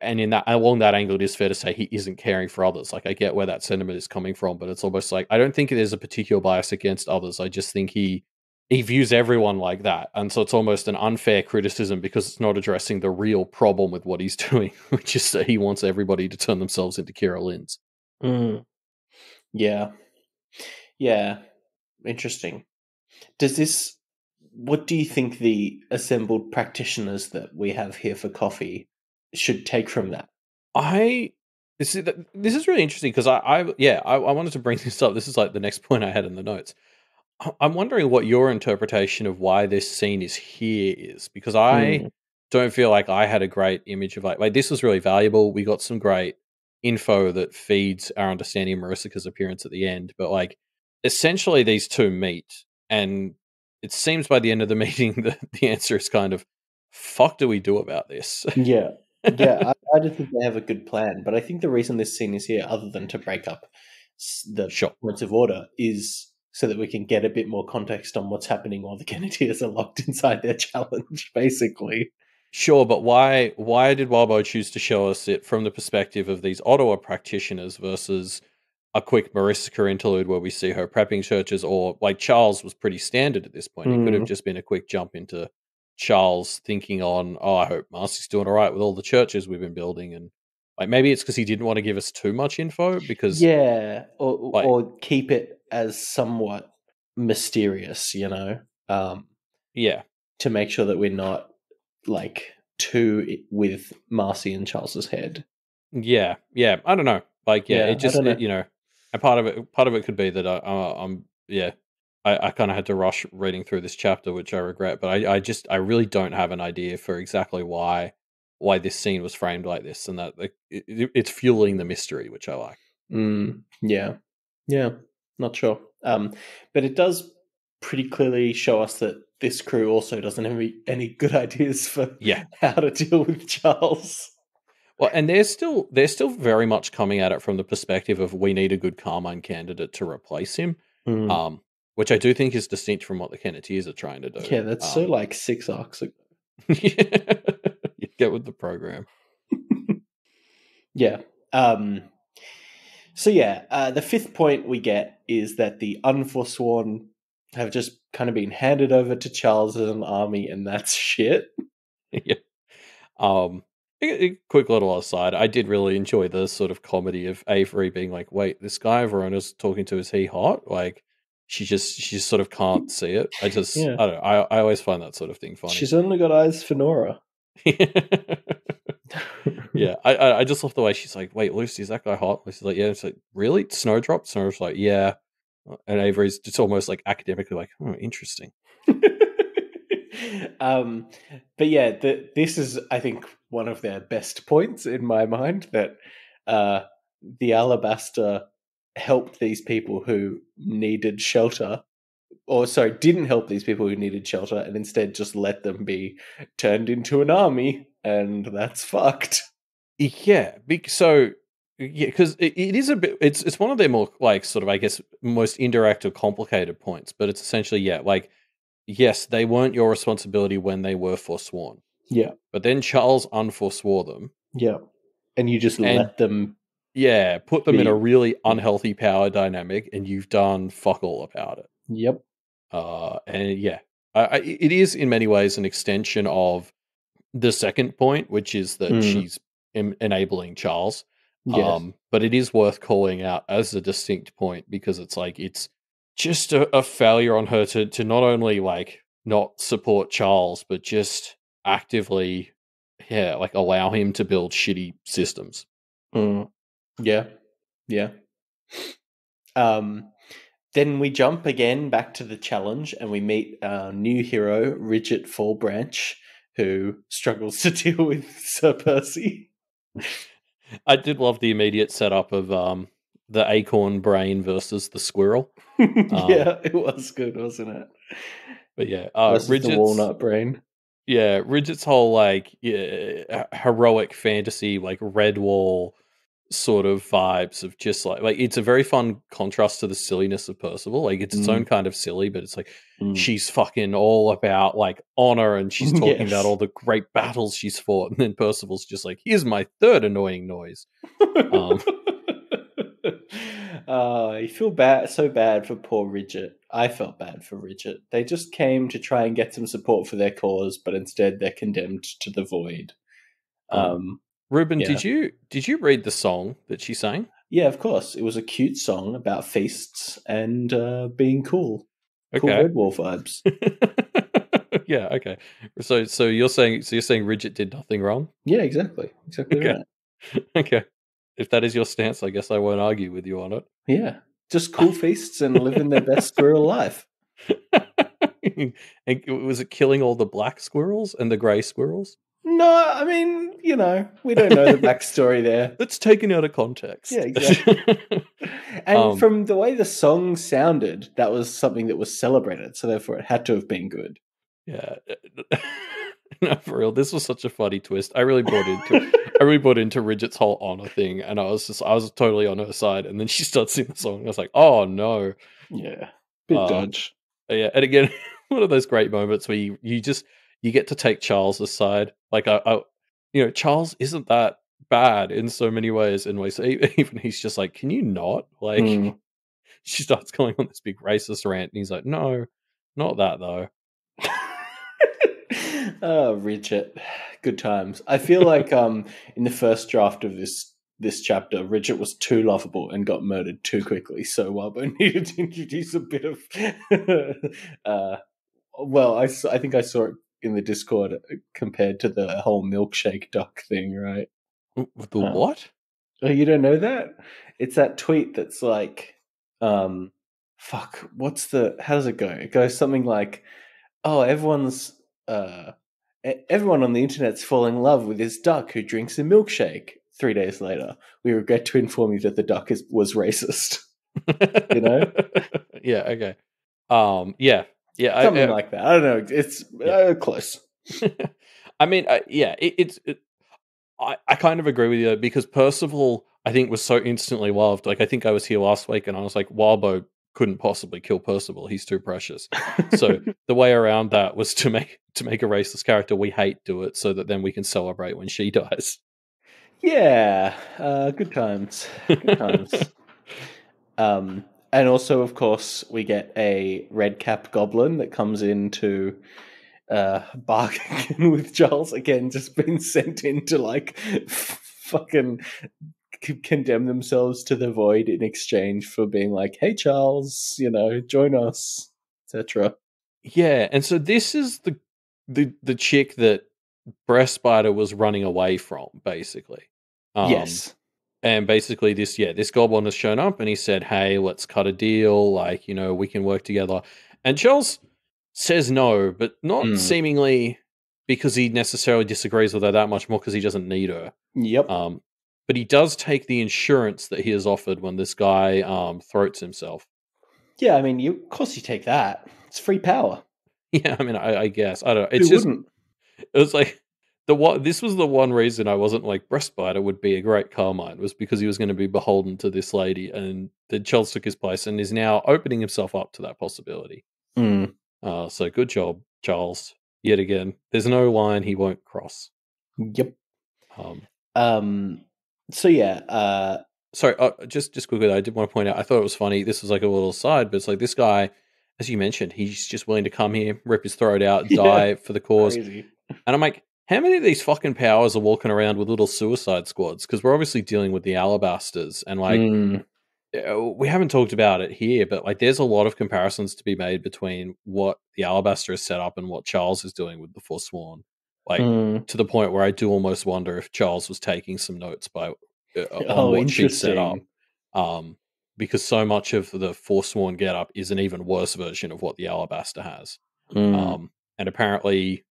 and in that along that angle, it is fair to say he isn't caring for others. Like I get where that sentiment is coming from, but it's almost like I don't think there's a particular bias against others. I just think he views everyone like that, and so it's almost an unfair criticism because it's not addressing the real problem with what he's doing, which is that he wants everybody to turn themselves into Kira Lins. Mm. Yeah. Yeah. Interesting. What do you think the assembled practitioners that we have here for coffee should take from that? This is really interesting because I wanted to bring this up. This is like the next point I had in the notes. I'm wondering what your interpretation of why this scene is here is, because I Mm. don't feel like I had a great image of like this was really valuable. We got some great info that feeds our understanding of Maricica's appearance at the end, but like essentially these two meet, and it seems by the end of the meeting that the answer is kind of, "Fuck, do we do about this?" Yeah. Yeah, I don't think they have a good plan, but I think the reason this scene is here, other than to break up the Sure. points of order, is so that we can get a bit more context on what's happening while the Kenneteers are locked inside their challenge, basically. Sure, but why did Walbo choose to show us it from the perspective of these Ottawa practitioners versus a quick Mariska interlude where we see her prepping churches, or like Charles was pretty standard at this point. It could have Mm. just been a quick jump into Charles thinking on, oh, I hope Marcy's doing all right with all the churches we've been building, and like maybe it's because he didn't want to give us too much info because Yeah, like or keep it as somewhat mysterious, yeah, to make sure that we're not like with Marcy and Charles's head. yeah, I don't know, like yeah, Yeah, I don't know. and part of it could be that I'm yeah. I kind of had to rush reading through this chapter, which I regret. But I really don't have an idea for exactly why this scene was framed like this, and that like, it's fueling the mystery, which I like. Yeah, yeah, not sure. But it does pretty clearly show us that this crew also doesn't have any good ideas for Yeah, how to deal with Charles. well, and they're still very much coming at it from the perspective of we need a good Carmine candidate to replace him, Mm. um, which I do think is distinct from what the Kenneteers are trying to do. Yeah, that's so like 6 arcs ago. You get with the program. Yeah. So yeah, the fifth point we get is that the Unforsworn have just kind of been handed over to Charles as an army, and that's shit. Yeah. A quick little aside, I did really enjoy the sort of comedy of Avery being like, "Wait, this guy Verona's talking to, is he hot?" Like, she just sort of can't see it. Yeah. I don't know. I always find that sort of thing funny. She's only got eyes for Nora. Yeah, I just love the way she's like, "Wait, Lucy, is that guy hot?" Lucy's like, "Yeah." It's like, "Really? Snowdrop?" Snowdrop's like, "Yeah," and Avery's just almost like academically like, "Oh, interesting." um, but yeah, this is, I think, one of their best points in my mind, that the Alabaster helped these people who needed shelter, or sorry, didn't help these people who needed shelter, and instead just let them be turned into an army, and that's fucked. Yeah, so yeah, because it is a bit. It's one of their more like sort of I guess most indirect or complicated points, but it's essentially yeah, like yes, they weren't your responsibility when they were forsworn. Yeah. But then Charles unforswore them. Yeah. And you just And let them yeah, put them in a be. really Yeah. unhealthy power dynamic, and you've done fuck all about it. Yep. And yeah, it is in many ways an extension of the second point, which is that Mm. she's enabling Charles. Yes. But it is worth calling out as a distinct point because it's like it's just a failure on her to not only like not support Charles, but just actively, yeah, like allow him to build shitty systems. Mm. Yeah. Yeah. Then we jump again back to the challenge and we meet our new hero, Ridget Fallbranch, who struggles to deal with Sir Percy. I did love the immediate setup of the acorn brain versus the squirrel. Yeah, it was good, wasn't it? But yeah, Versus the Ridget's walnut brain. yeah, Ridget's whole like heroic fantasy like Redwall sort of vibes of just like it's a very fun contrast to the silliness of Percival. Like it's its own kind of silly, but it's like Mm. she's fucking all about like honor and she's talking about Yes. all the great battles she's fought, and then Percival's just like, here's my third annoying noise. You feel bad, so bad for poor Ridget. I felt bad for Ridget. They just came to try and get some support for their cause, but instead they're condemned to the void. Ruben, Yeah. did you read the song that she sang? Yeah, of course. It was a cute song about feasts and being cool. Cool Okay. Redwall vibes. Yeah, okay. So you're saying Ridget did nothing wrong? Yeah, exactly. Exactly Okay. right. Okay. If that is your stance, I guess I won't argue with you on it. Yeah. Just cool feasts and living their best squirrel life. And was it killing all the black squirrels and the grey squirrels? No, I mean, we don't know the backstory there. That's taken out of context. Yeah, exactly. And from the way the song sounded, that was something that was celebrated, so therefore it had to have been good. Yeah. No, for real, this was such a funny twist. I really bought into Ridget's whole honor thing, and I was totally on her side. And then she starts singing the song. I was like, oh no, yeah, bit dodge. Yeah, and again, one of those great moments where you get to take Charles's side. Like Charles isn't that bad in so many ways. In ways, even he's just like, can you not? Like, she starts going on this big racist rant, and he's like, no, not that though. Oh, Ridget, good times. I feel like in the first draft of this chapter, Ridget was too lovable and got murdered too quickly. So Wildbow needed to introduce a bit of. Well, I think I saw it in the Discord compared to the whole milkshake duck thing, right? The what? Oh, you don't know that? It's that tweet that's like, fuck. How does it go? It goes something like, oh, everyone on the internet's falling in love with this duck who drinks a milkshake. 3 days later, we regret to inform you that the duck was racist. Yeah. Okay. Yeah. Yeah. Something like that. I don't know. It's close. I mean, yeah. I kind of agree with you because Percival, I think, was so instantly loved. Like, I think I was here last week and I was like, Wildbow couldn't possibly kill Percival. He's too precious. So the way around that was to make a racist character we hate do it, so that then we can celebrate when she dies. Yeah, good times. Good times. And also, of course, we get a red cap goblin that comes in to bargain with Charles again, just been sent in to like fucking condemn themselves to the void in exchange for being like, hey Charles, join us, etc. Yeah, and so this is the chick that Breast Spider was running away from, basically. Yes. And basically this goblin has shown up and he said, hey, let's cut a deal, like, we can work together. And Charles says no, but not seemingly because he necessarily disagrees with her that much, more because he doesn't need her. Yep. But he does take the insurance that he has offered when this guy throats himself. Yeah, I mean, of course you take that. It's free power. Yeah, I mean, I guess. I don't know. Who wouldn't? It was like this was the one reason I wasn't like Breast Spider would be a great Carmine, was because he was going to be beholden to this lady, and then Charles took his place and is now opening himself up to that possibility. So good job, Charles. Yet again, there's no line he won't cross. Yep. Um, So yeah, Sorry, just quickly, I did want to point out, I thought it was funny. This was like a little side, but it's like this guy, as you mentioned, he's just willing to come here, rip his throat out, yeah, die for the cause. crazy. And I'm like, how many of these fucking powers are walking around with little suicide squads? Because we're obviously dealing with the Alabasters, and like, Mm, we haven't talked about it here, but like, there's a lot of comparisons to be made between what the Alabaster has set up and what Charles is doing with the Forsworn. Like, mm. to the point where I do almost wonder if Charles was taking some notes by on Oh, what she'd set up, interesting. um, because so much of the Forsworn getup is an even worse version of what the Alabaster has. Mm, And apparently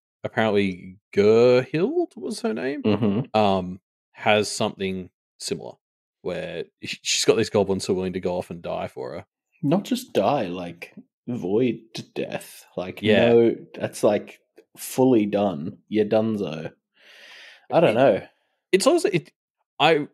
Gerhild was her name, hmm. has something similar where she's got these goblins who are willing to go off and die for her. Not just die, like void death. Like Yeah, no, that's like fully done. You're donezo. I don't it, know. it's also I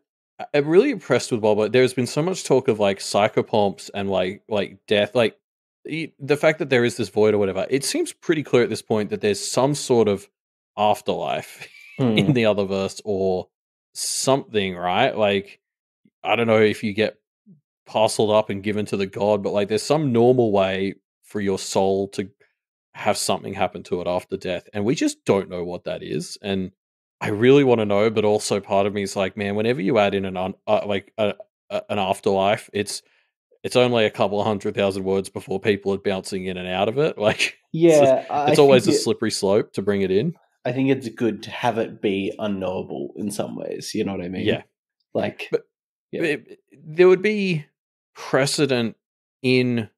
I'm really impressed with Boba. There's been so much talk of like psychopomps and like death, like the fact that there is this void or whatever. It seems pretty clear at this point that there's some sort of afterlife in Hmm. the other verse or something, right? Like I don't know if you get parceled up and given to the god, but like there's some normal way for your soul to have something happen to it after death, and we just don't know what that is. And I really want to know, but also part of me is like, man, whenever you add in an afterlife, it's only a couple of 100,000 words before people are bouncing in and out of it. Like Yeah, I it's think always a slippery slope to bring it in. I think it's good to have it be unknowable in some ways. You know what I Yeah, mean? Like, but yeah, there would be precedent in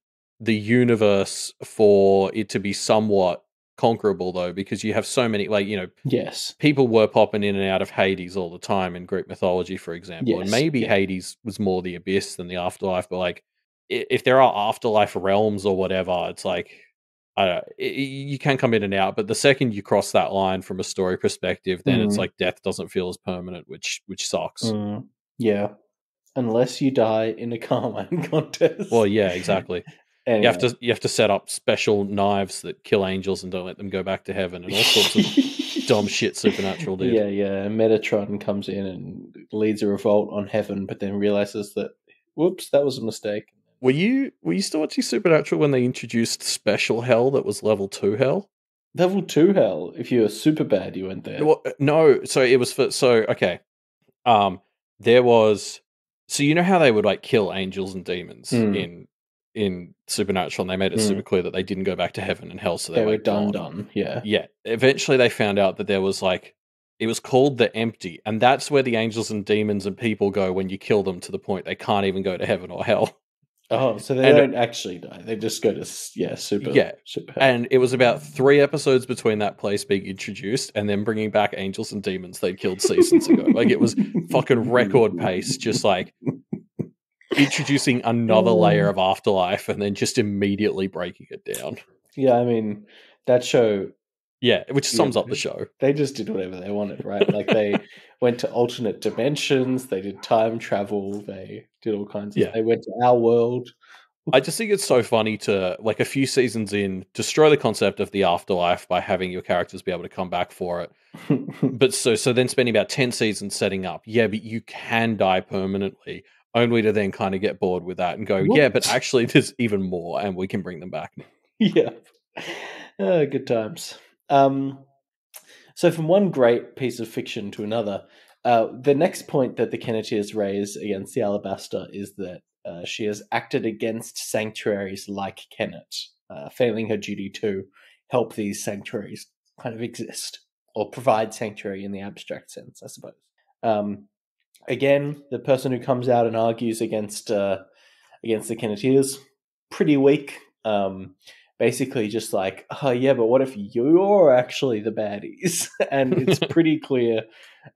the universe for it to be somewhat conquerable, though, because you have so many, like, yes, people were popping in and out of Hades all the time in Greek mythology, for example. And yes, maybe yeah, Hades was more the abyss than the afterlife, but like, if there are afterlife realms or whatever, it's like, you can come in and out, but the second you cross that line from a story perspective, then it's mm, like death doesn't feel as permanent, which sucks. yeah. Unless you die in a Carmine Well, contest. yeah, exactly. Anyway. You have to set up special knives that kill angels and don't let them go back to heaven, and all sorts of dumb shit Supernatural did. Yeah, yeah. Metatron comes in and leads a revolt on heaven, but then realizes that, whoops, that was a mistake. Were you still watching Supernatural when they introduced special hell that was level 2 hell? Level 2 hell. If you were super bad, you went there. No, so it was okay. Um, there was you know how they would like kill angels and demons Mm, in Supernatural, and they made it super mm. clear that they didn't go back to heaven and hell, so they They were like gone. done. Yeah. Yeah, eventually they found out that there was like it was called the empty, and that's where the angels and demons and people go when you kill them to the point they can't even go to heaven or hell. Oh, so they And don't actually die. They just go to, yeah, yeah, super hell. and it was about 3 episodes between that place being introduced and then bringing back angels and demons they'd killed seasons ago. Like it was fucking record pace, just like introducing another layer of afterlife and then just immediately breaking it down. Yeah, I mean, that show, Yeah, which yeah, sums up the show. they just did whatever they wanted, right? Like they went to alternate dimensions, they did time travel, they did all kinds of. Yeah. They went to our world. I just think it's so funny to, like, a few seasons in, destroy the concept of the afterlife by having your characters be able to come back for it. But so then spending about 10 seasons setting up, yeah, but you can die permanently, only to then kind of get bored with that and go, yeah, but Whoops. actually there's even more and we can bring them back now. Yeah, good times. So from one great piece of fiction to another, the next point that the Kenneteers raise against the Alabaster is that she has acted against sanctuaries like Kennet, failing her duty to help these sanctuaries kind of exist or provide sanctuary in the abstract sense, I suppose. Again, the person who comes out and argues against the Kenneteers, pretty weak. Basically, just like, oh yeah, but what if you're actually the baddies? And it's pretty clear.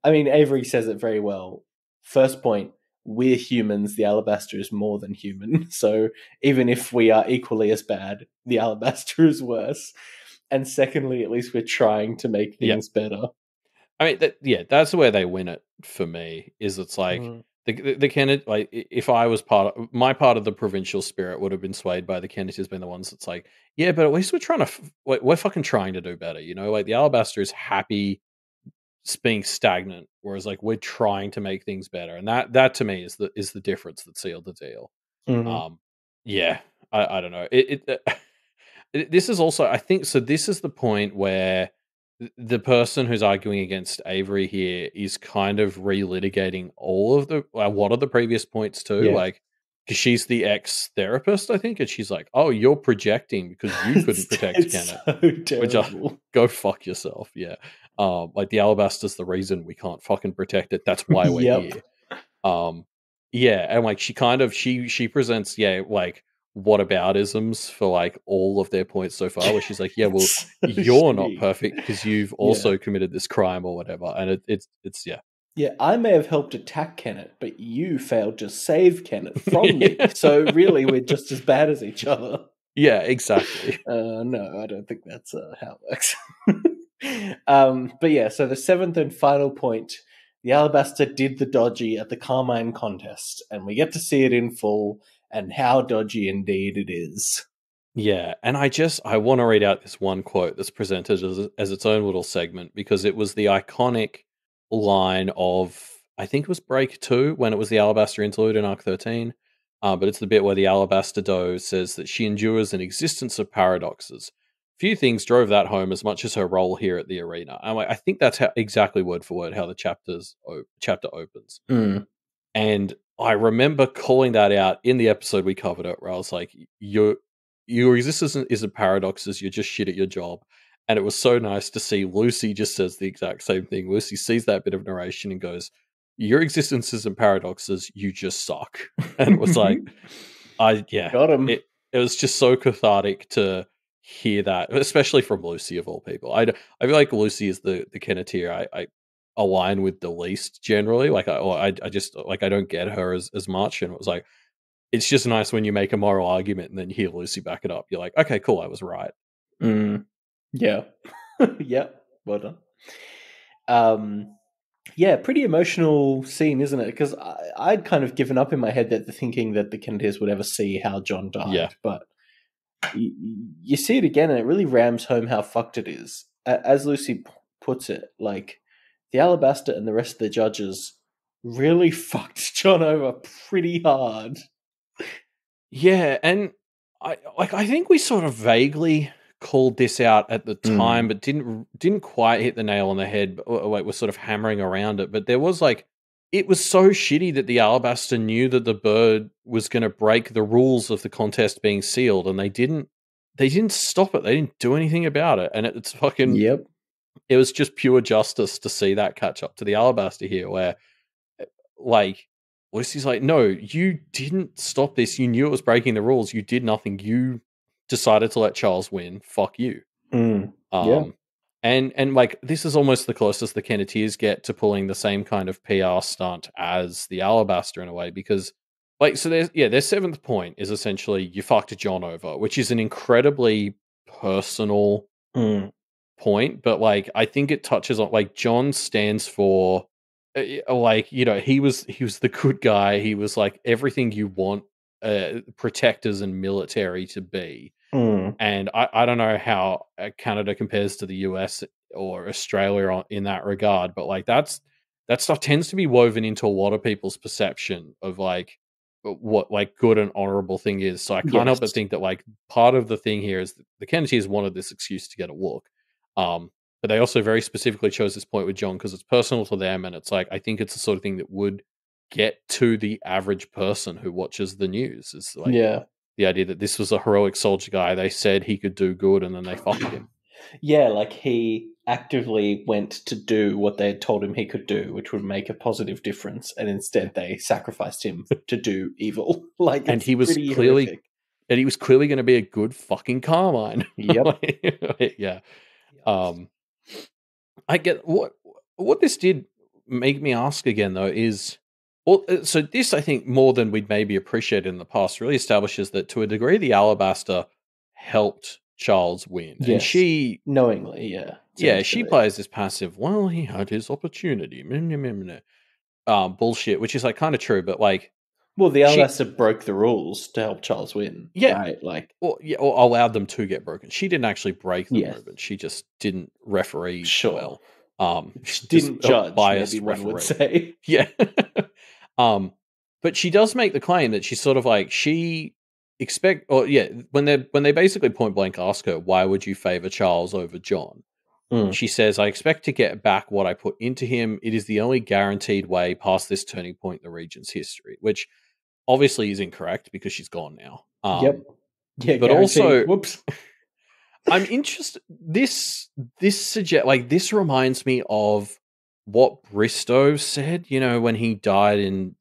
I mean, Avery says it very well. First point, we're humans. The Alabaster is more than human. So even if we are equally as bad, the Alabaster is worse. And secondly, at least we're trying to make Yeah. things better. I mean, that's where they win it for me, is it's like, the Kennet, like if I was my part of the provincial spirit would have been swayed by the Kenneteers being the ones that's like, yeah, but at least we're trying to we're fucking trying to do better, you know. Like the Alabaster is happy being stagnant, whereas like we're trying to make things better, and that to me is the difference that sealed the deal. Mm. Um, yeah, I don't know. This is also, I think, so. This is the point where the person who's arguing against Avery here is kind of relitigating all of the what are the previous points too, Yeah. like because she's the ex therapist, I think, and she's like, "Oh, you're projecting because you couldn't protect It's Kenneth." so Which terrible. go fuck yourself. Yeah. Like the Alabaster's the reason we can't fucking protect it. That's why we're Yep. here. Um, yeah, and like she kind of she presents like whataboutisms for like all of their points so far, where she's like, yeah, well, It's so you're not shitty. perfect because you've Yeah. also committed this crime or whatever, and it's yeah. Yeah, I may have helped attack Kenneth, but you failed to save Kenneth from me. Yeah. So really, we're just as bad as each other. Yeah, exactly. No, I don't think that's how it works. But yeah, so the seventh and final point, the Alabaster did the dodgy at the Carmine contest, and we get to see it in full, and how dodgy indeed it is. Yeah, and I want to read out this one quote that's presented as its own little segment because it was the iconic line of, I think it was break 2 when it was the Alabaster interlude in Arc 13. But it's the bit where the Alabaster Doe says that she endures an existence of paradoxes. Few things drove that home as much as her role here at the arena. And I think that's exactly word for word how the chapter opens. Mm. And I remember calling that out in the episode we covered it, where I was like, your existence is a paradox, as you're just shit at your job. And it was so nice to see Lucy just says the exact same thing. Lucy sees that bit of narration and goes, your existence isn't paradoxes, you just suck. And it was like, Got him. it was just so cathartic to hear that, especially from Lucy of all people. I feel like Lucy is the Kenneteer I align with the least generally. Like I just like I don't get her as much, and it was like it's just nice when you make a moral argument and then you hear Lucy back it up. You're like, okay, cool, I was right. Mm. Yeah. Yeah. Well done. Yeah, pretty emotional scene, isn't it? Because I'd kind of given up in my head that the thinking that the Kenneteers would ever see how John died, Yeah. but you see it again, and it really rams home how fucked it is. As Lucy puts it, like the Alabaster and the rest of the judges really fucked John over pretty hard. Yeah, and I think we sort of vaguely called this out at the time, but didn't quite hit the nail on the head. Like we're sort of hammering around it, but there was like it was so shitty that the Alabaster knew that the bird was going to break the rules of the contest being sealed, and they didn't stop it. They didn't do anything about it, and it's fucking. Yep. It was just pure justice to see that catch up to the Alabaster here, where like Lucy's like, no, you didn't stop this. You knew it was breaking the rules. You did nothing. You decided to let Charles win. Fuck you. Yeah. And like this is almost the closest the Kenneteers get to pulling the same kind of PR stunt as the Alabaster in a way, because like so their seventh point is essentially you fucked John over, which is an incredibly personal point, but like I think it touches on like John stands for like he was the good guy. He was like everything you want protectors and military to be. And I don't know how Canada compares to the US or Australia in that regard, but like that stuff tends to be woven into a lot of people's perception of like what like good and honorable thing is. So I can't help but Yes. think that like part of the thing here is that the Kenneteers wanted this excuse to get a look. But they also very specifically chose this point with John because it's personal to them, and it's like I think it's the sort of thing that would get to the average person who watches the news. Is like Yeah. the idea that this was a heroic soldier guy. They said he could do good, and then they fucked him. Yeah, like he actively went to do what they had told him he could do, which would make a positive difference, and instead they sacrificed him to do evil. Like, And it's he was pretty clearly, horrific. and he was clearly going to be a good fucking Carmine. Yep. Yeah. I get what this did make me ask again though is well, so this I think more than we'd maybe appreciated in the past really establishes that to a degree the Alabaster helped Charles win, and Yes. she Knowingly, yeah. she plays this passive. Well, he had his opportunity, bullshit, which is like kind of true, but like Well, the she, Alabaster broke the rules to help Charles win, yeah, right? Like, or allowed them to get broken. She didn't actually break them, yes, Ruben. She just didn't referee sure. well. She Just didn't a judge, maybe biased one would referee. say. Yeah. But she does make the claim that she's sort of like when they basically point blank ask her, why would you favor Charles over John? Mm. She says, I expect to get back what I put into him. It is the only guaranteed way past this turning point in the region's history, which obviously is incorrect because she's gone now. Yep. Yeah, But guaranteed. also, Whoops. I'm interested. This reminds me of what Bristow said. You know, when he died in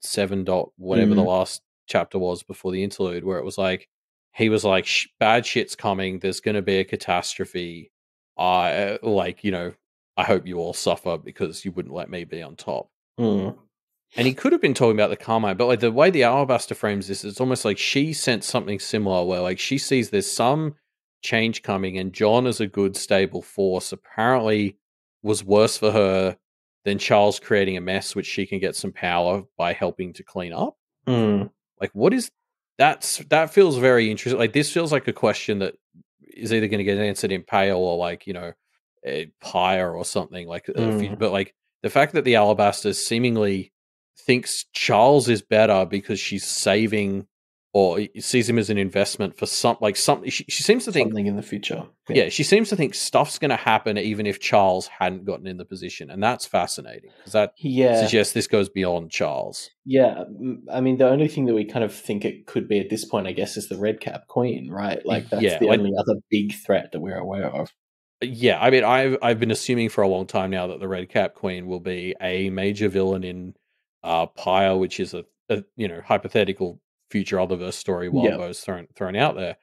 whatever the last chapter was before the interlude, where it was like he was like, "Bad shit's coming. There's going to be a catastrophe. I I hope you all suffer because you wouldn't let me be on top." Mm. And he could have been talking about the Carmine, but like the way the Alabaster frames this, it's almost like she sensed something similar where like she sees there's some change coming and John as a good stable force apparently was worse for her than Charles creating a mess which she can get some power by helping to clean up. Mm. Like what is that feels very interesting. Like this feels like a question that is either going to get answered in Pale or like, Pyre or something like but like the fact that the Alabaster seemingly thinks Charles is better because she's saving or sees him as an investment for something. She seems to think something in the future. yeah, she seems to think stuff's going to happen even if Charles hadn't gotten in the position, and that's fascinating because that suggests this goes beyond Charles. Yeah, I mean, the only thing that we kind of think it could be at this point, I guess, is the Red Cap Queen, right? Like that's the only other big threat that we're aware of. Yeah, I mean, I've been assuming for a long time now that the Red Cap Queen will be a major villain in Pyre, which is a hypothetical future Otherverse story Wildbow's thrown out there.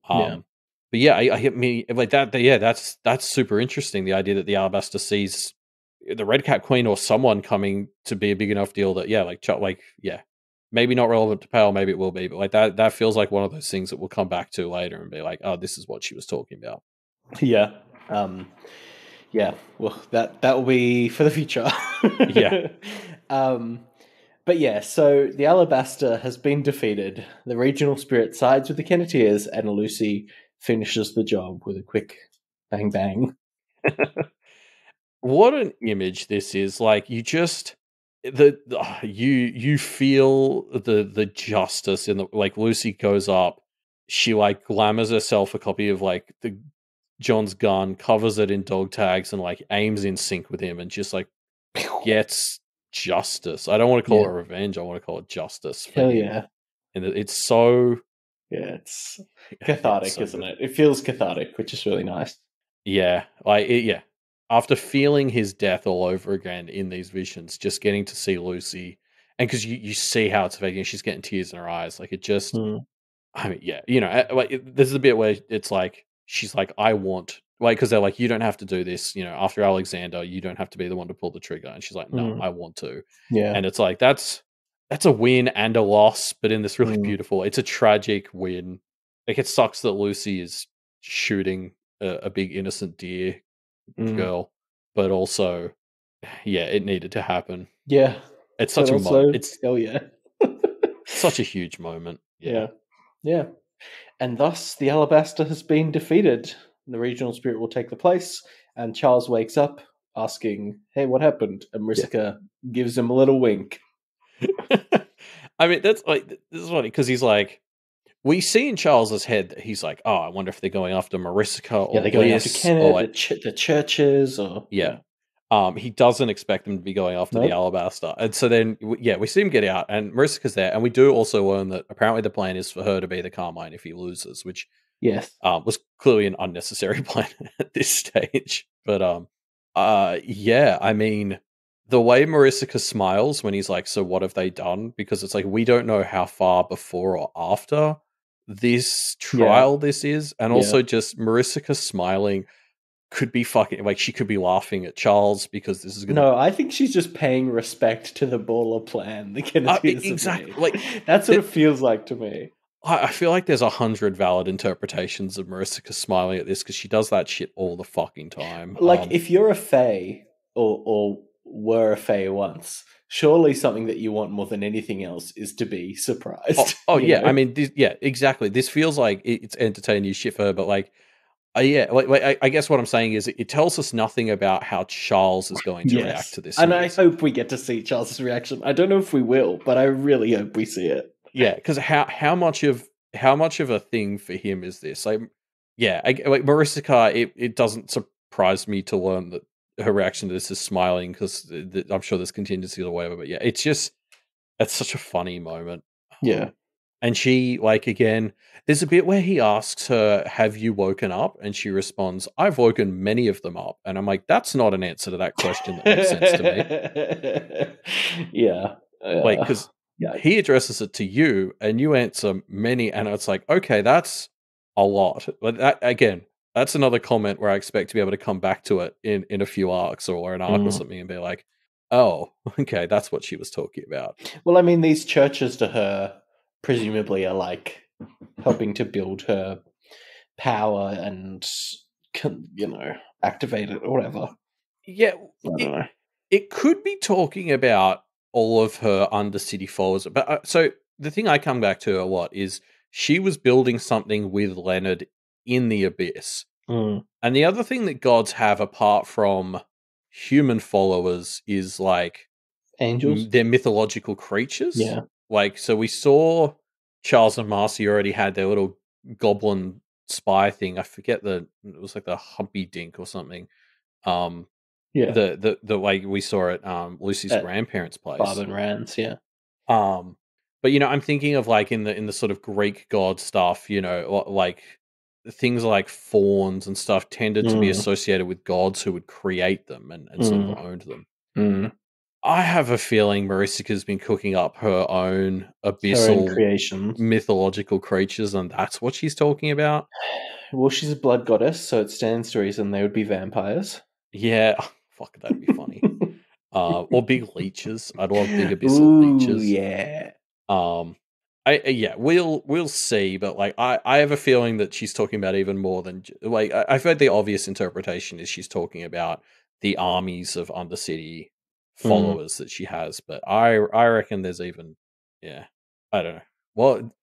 But yeah, I mean like that. Yeah, that's super interesting. The idea that the Alabaster sees the Red Cap Queen or someone coming to be a big enough deal that maybe not relevant to Pale, maybe it will be, but like that feels like one of those things that we'll come back to later and be like, oh, this is what she was talking about. Yeah. Yeah, well, that will be for the future. Yeah. But yeah, so the Alabaster has been defeated. The regional spirit sides with the Kenneteers, and Lucy finishes the job with a quick bang bang. What an image this is! Like you just you feel the justice in the like. Lucy goes up, she like glamours herself a copy of like the John's gun, covers it in dog tags, and like aims in sync with him, and just like gets justice. I don't want to call it revenge. I want to call it justice. Hell yeah! And it's so it's cathartic, isn't it? It feels cathartic, which is really nice. Yeah, after feeling his death all over again in these visions, just getting to see Lucy, and because you see how it's affecting, she's getting tears in her eyes. Like it just, I mean, yeah, like this is a bit where it's like she's like, I want, like, because they're like, you don't have to do this, after Alexander, you don't have to be the one to pull the trigger, and she's like, no, I want to, and it's like that's a win and a loss, but in this really beautiful, it's a tragic win. Like it sucks that Lucy is shooting a big innocent deer girl, but also, yeah, it needed to happen. Yeah, it's such a moment. It's hell yeah, such a huge moment. Yeah, and thus the Alabaster has been defeated. The regional spirit will take the place, and Charles wakes up asking, "Hey, what happened?" And Mariska gives him a little wink. I mean, that's like this is funny because he's like, we see in Charles's head that he's like, oh, I wonder if they're going after Mariska or they're going after Kennet, like, the churches, or he doesn't expect them to be going after the Alabaster, and so then we see him get out, and Mariska's there, and we do also learn that apparently the plan is for her to be the Carmine if he loses, which was clearly an unnecessary plan at this stage, but I mean, the way Mariska smiles when he's like, so what have they done? Because it's like, we don't know how far before or after this trial this is. And also just Mariska smiling could be fucking, like, she could be laughing at Charles because this is going to... No, I think she's just paying respect to the baller plan. The Kenneteers exactly. Like, that's what it feels like to me. I feel like there's 100 valid interpretations of Mariska smiling at this because she does that shit all the fucking time. Like, if you're a fae or were a fae once, surely something that you want more than anything else is to be surprised. Yeah. I mean, yeah, exactly. This feels like it's entertaining shit for her, but like, yeah, I guess what I'm saying is it tells us nothing about how Charles is going to react Yes. to this And I news. hope we get to see Charles's reaction. I don't know if we will, but I really hope we see it. Yeah, because how much of a thing for him is this? Like, yeah, like Marissa Carr, it doesn't surprise me to learn that her reaction to this is smiling because I'm sure there's contingencies or whatever. But yeah, it's such a funny moment. Yeah. And she, like, again, there's a bit where he asks her, "Have you woken up?" And she responds, "I've woken many of them up." And I'm like, that's not an answer to that question that makes sense to me. Yeah. Like, because yeah. he addresses it to you and you answer many, and it's like, okay, that's a lot. But that, again, that's another comment where I expect to be able to come back to it in a few arcs or an arc or something and be like, oh, okay, that's what she was talking about. Well, I mean, these churches to her presumably are like helping to build her power and, activate it or whatever. Yeah, I don't know. it could be talking about all of her Undercity followers. But so the thing I come back to a lot is she was building something with Leonard in the Abyss. Mm. And the other thing that gods have apart from human followers is like Angels? they're mythological creatures. Yeah. Like, so we saw Charles and Marcy already had their little goblin spy thing. I forget it was like the Humpy Dink or something. Yeah. The way we saw it Lucy's At grandparents' place. Bob and Rand's, yeah. But I'm thinking of like in the sort of Greek god stuff, like things like fauns and stuff tended to be associated with gods who would create them and sort of owned them. Mm. I have a feeling Marisica's been cooking up her own abyssal creations, mythological creatures, and that's what she's talking about. Well, she's a blood goddess, so it stands to reason they would be vampires. Yeah, fuck, that'd be funny. Or big leeches. I'd love big abyssal leeches. Yeah. We'll see, but like I have a feeling that she's talking about even more than like I've heard the obvious interpretation is she's talking about the armies of Undercity followers that she has, but I reckon there's even I don't know. Well,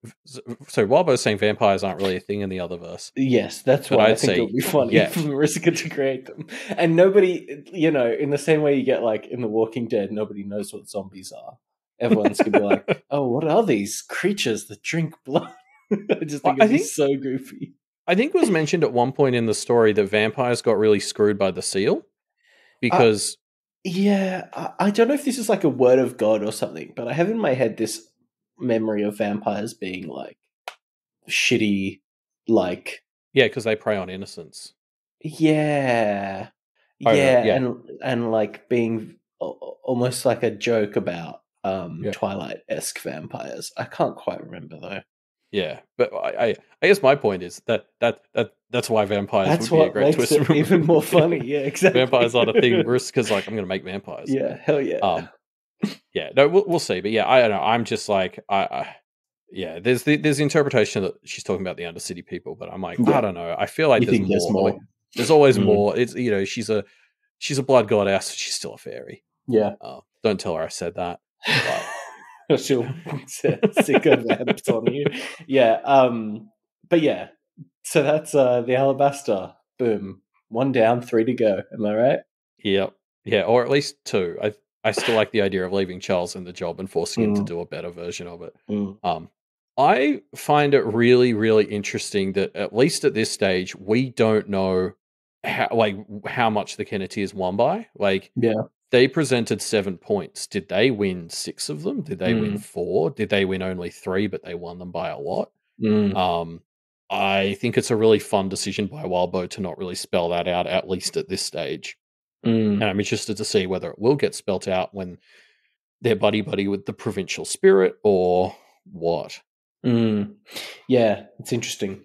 so Walbo's saying vampires aren't really a thing in the other verse. Yes, that's why I think it would be funny for Marissa to create them. And nobody, in the same way you get like in The Walking Dead, nobody knows what zombies are. Everyone's going to be like, oh, what are these creatures that drink blood? I just think it'd be so goofy. I think it was mentioned at one point in the story that vampires got really screwed by the seal because... I don't know if this is like a word of God or something, but I have in my head this memory of vampires being like shitty, like... Yeah, because they prey on innocence. Yeah. And like being almost like a joke about Twilight-esque vampires. I can't quite remember though. Yeah, but I guess my point is that's why vampires would be a great twist. It even more funny. Yeah, exactly. Vampires aren't a thing. Because like I'm going to make vampires. Yeah, hell yeah. Yeah, no, we'll see. But yeah, I don't know. I'm just like there's the interpretation that she's talking about the Undercity people, but I'm like I don't know. I feel like there's more. There's always more. It's she's a blood goddess. She's still a fairy. Yeah. Don't tell her I said that. But she'll sick her vamps on you. Yeah. But yeah. So that's the Alabaster. Boom. 1 down, 3 to go. Am I right? Yep. Yeah, or at least 2. I still like the idea of leaving Charles in the job and forcing him to do a better version of it. I find it really, really interesting that at least at this stage we don't know how much the Kenneteers won by. Like, they presented 7 points. Did they win 6 of them? Did they win 4? Did they win only 3, but they won them by a lot? I think it's a really fun decision by Wildbow to not really spell that out, at least at this stage. And I'm interested to see whether it will get spelt out when they're buddy-buddy with the provincial spirit or what. Yeah, it's interesting.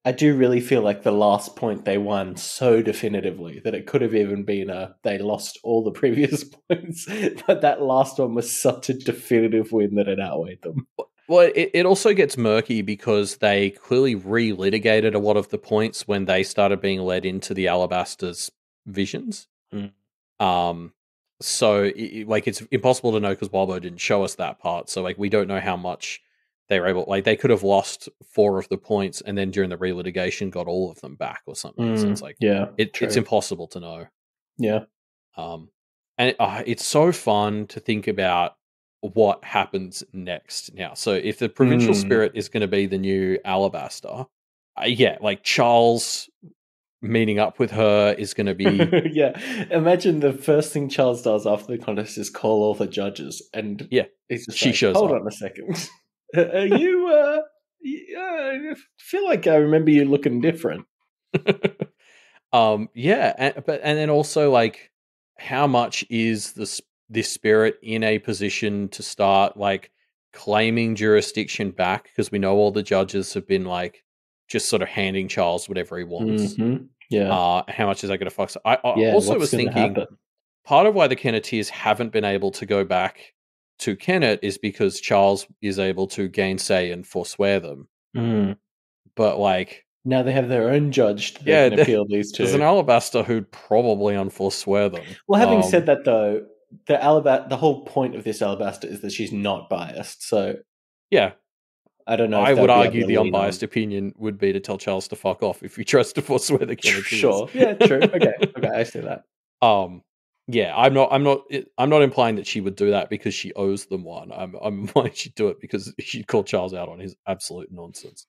I do really feel like the last point they won so definitively that it could have even been they lost all the previous points, but that last one was such a definitive win that it outweighed them. Well, it also gets murky because they clearly relitigated a lot of the points when they started being led into the Alabaster's visions. So, like, it's impossible to know because Wildbow didn't show us that part. So, like, we don't know how much they were able. Like, they could have lost 4 of the points, and then during the relitigation, got all of them back or something. So it's like Yeah, it's true. impossible to know. Yeah. And it's so fun to think about what happens next. Now, so if the provincial spirit is going to be the new Alabaster, yeah, like Charles meeting up with her is going to be Yeah. Imagine the first thing Charles does after the contest is call all the judges, and yeah. he's just She like, shows "Hold up. on a second, are you? I feel like I remember you looking different." Yeah, and then also like how much is this spirit in a position to start like claiming jurisdiction back, because we know all the judges have been like just sort of handing Charles whatever he wants. Yeah. How much is that going to fuck? So I Yeah. also What's was going to thinking happen? part of why the Kenneteers haven't been able to go back to Kennet is because Charles is able to gainsay and forswear them. But like, Now they have their own judge that they yeah, can appeal these there's an to. Alabaster who'd probably unforswear them. Well, having said that, though, the whole point of this Alabaster is that she's not biased. So Yeah, I don't know if I they'll would be able argue to the lean on. unbiased opinion would be to tell Charles to fuck off if he tries to forswear the Kenneteers. Sure. Yeah. True. Okay. Okay. I see that. Yeah, I'm not implying that she would do that because she owes them one. I'm implying she'd do it because she'd call Charles out on his absolute nonsense.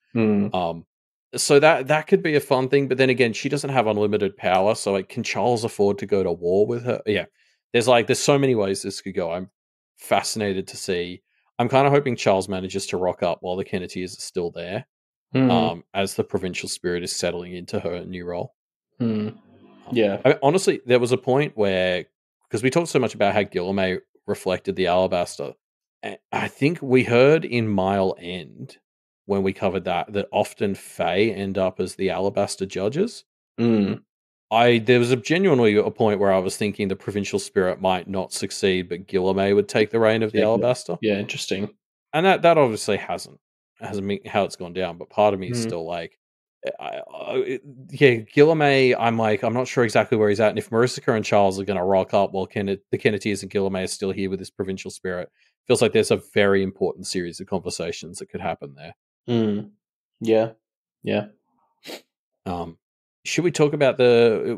So that could be a fun thing, but then again, she doesn't have unlimited power. So like, can Charles afford to go to war with her? Yeah, there's so many ways this could go. I'm fascinated to see. I'm kind of hoping Charles manages to rock up while the Kenneteers are still there, as the provincial spirit is settling into her new role. Yeah. I mean, honestly, there was a point where, because we talked so much about how Guillermo reflected the Alabaster, I think we heard in Mile End when we covered that often Fae end up as the Alabaster judges. There was genuinely a point where I was thinking the provincial spirit might not succeed, but Guillermo would take the reign of the Alabaster. Yeah, interesting. And that obviously hasn't been how it's gone down. But part of me is still like, yeah, Guillermo. I'm not sure exactly where he's at, and if Marissa and Charles are going to rock up while the Kenneteers and Guillermo are still here with this provincial spirit, feels like there's a very important series of conversations that could happen there. Yeah, yeah. Should we talk about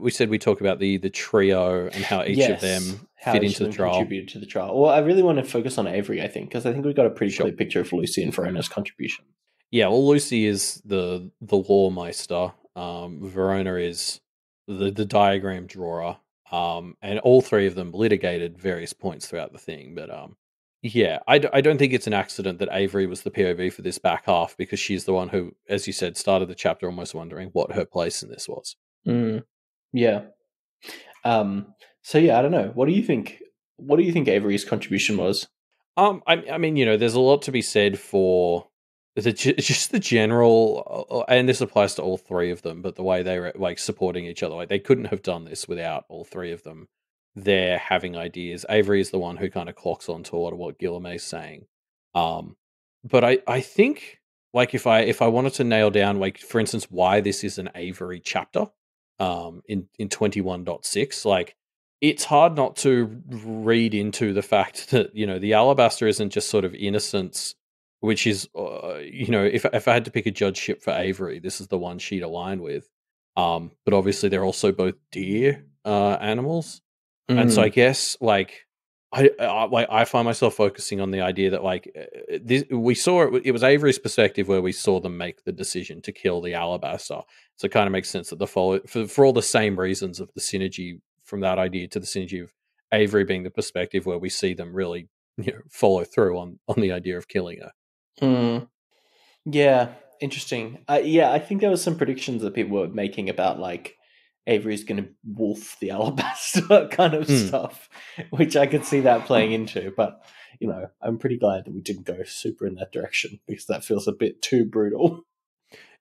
we said we talk about the trio and how each of them fit into the trial? Contributed to the trial. Well, I really want to focus on Avery, I think, because I think we've got a pretty clear picture of Lucy and Verona's contribution. Yeah, well, Lucy is the lawmeister. Verona is the diagram drawer. And all three of them litigated various points throughout the thing. But yeah, I don't think it's an accident that Avery was the POV for this back half, because she's the one who, as you said, started the chapter almost wondering what her place in this was. Yeah. So yeah, I don't know. What do you think? What do you think Avery's contribution was? I mean, there's a lot to be said for just the general, and this applies to all three of them, but the way they were like supporting each other, like they couldn't have done this without all three of them. They're having ideas. Avery is the one who kind of clocks on to what Guillermo's saying. But I think, like, if I wanted to nail down, like, for instance, why this is an Avery chapter, in 21.6, like, it's hard not to read into the fact that, the Alabaster isn't just sort of innocence, which is, if I had to pick a judgeship for Avery, this is the one she'd align with. But obviously they're also both deer animals. And so I guess, like, I find myself focusing on the idea that, like, we saw it was Avery's perspective where we saw them make the decision to kill the Alabaster. So it kind of makes sense that for all the same reasons of the synergy from that idea to the synergy of Avery being the perspective where we see them really, follow through on the idea of killing her. Yeah, interesting. Yeah, I think there was some predictions that people were making about, like, Avery's going to wolf the Alabaster kind of stuff, which I could see that playing into. But, I'm pretty glad that we didn't go super in that direction, because that feels a bit too brutal.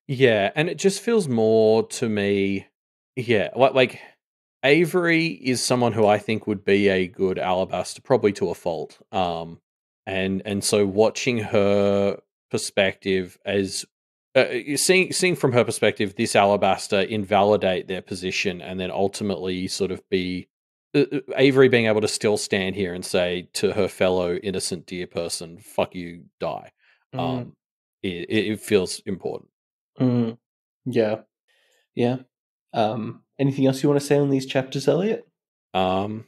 Yeah, and it just feels more to me, yeah, like Avery is someone who I think would be a good Alabaster, probably to a fault. And so watching her perspective as seeing from her perspective, this Alabaster invalidate their position and then ultimately sort of be Avery being able to still stand here and say to her fellow innocent dear person, "Fuck you, die." Mm, Um, it feels important. mm, yeah, yeah. Anything else you want to say on these chapters, Elliot? Um,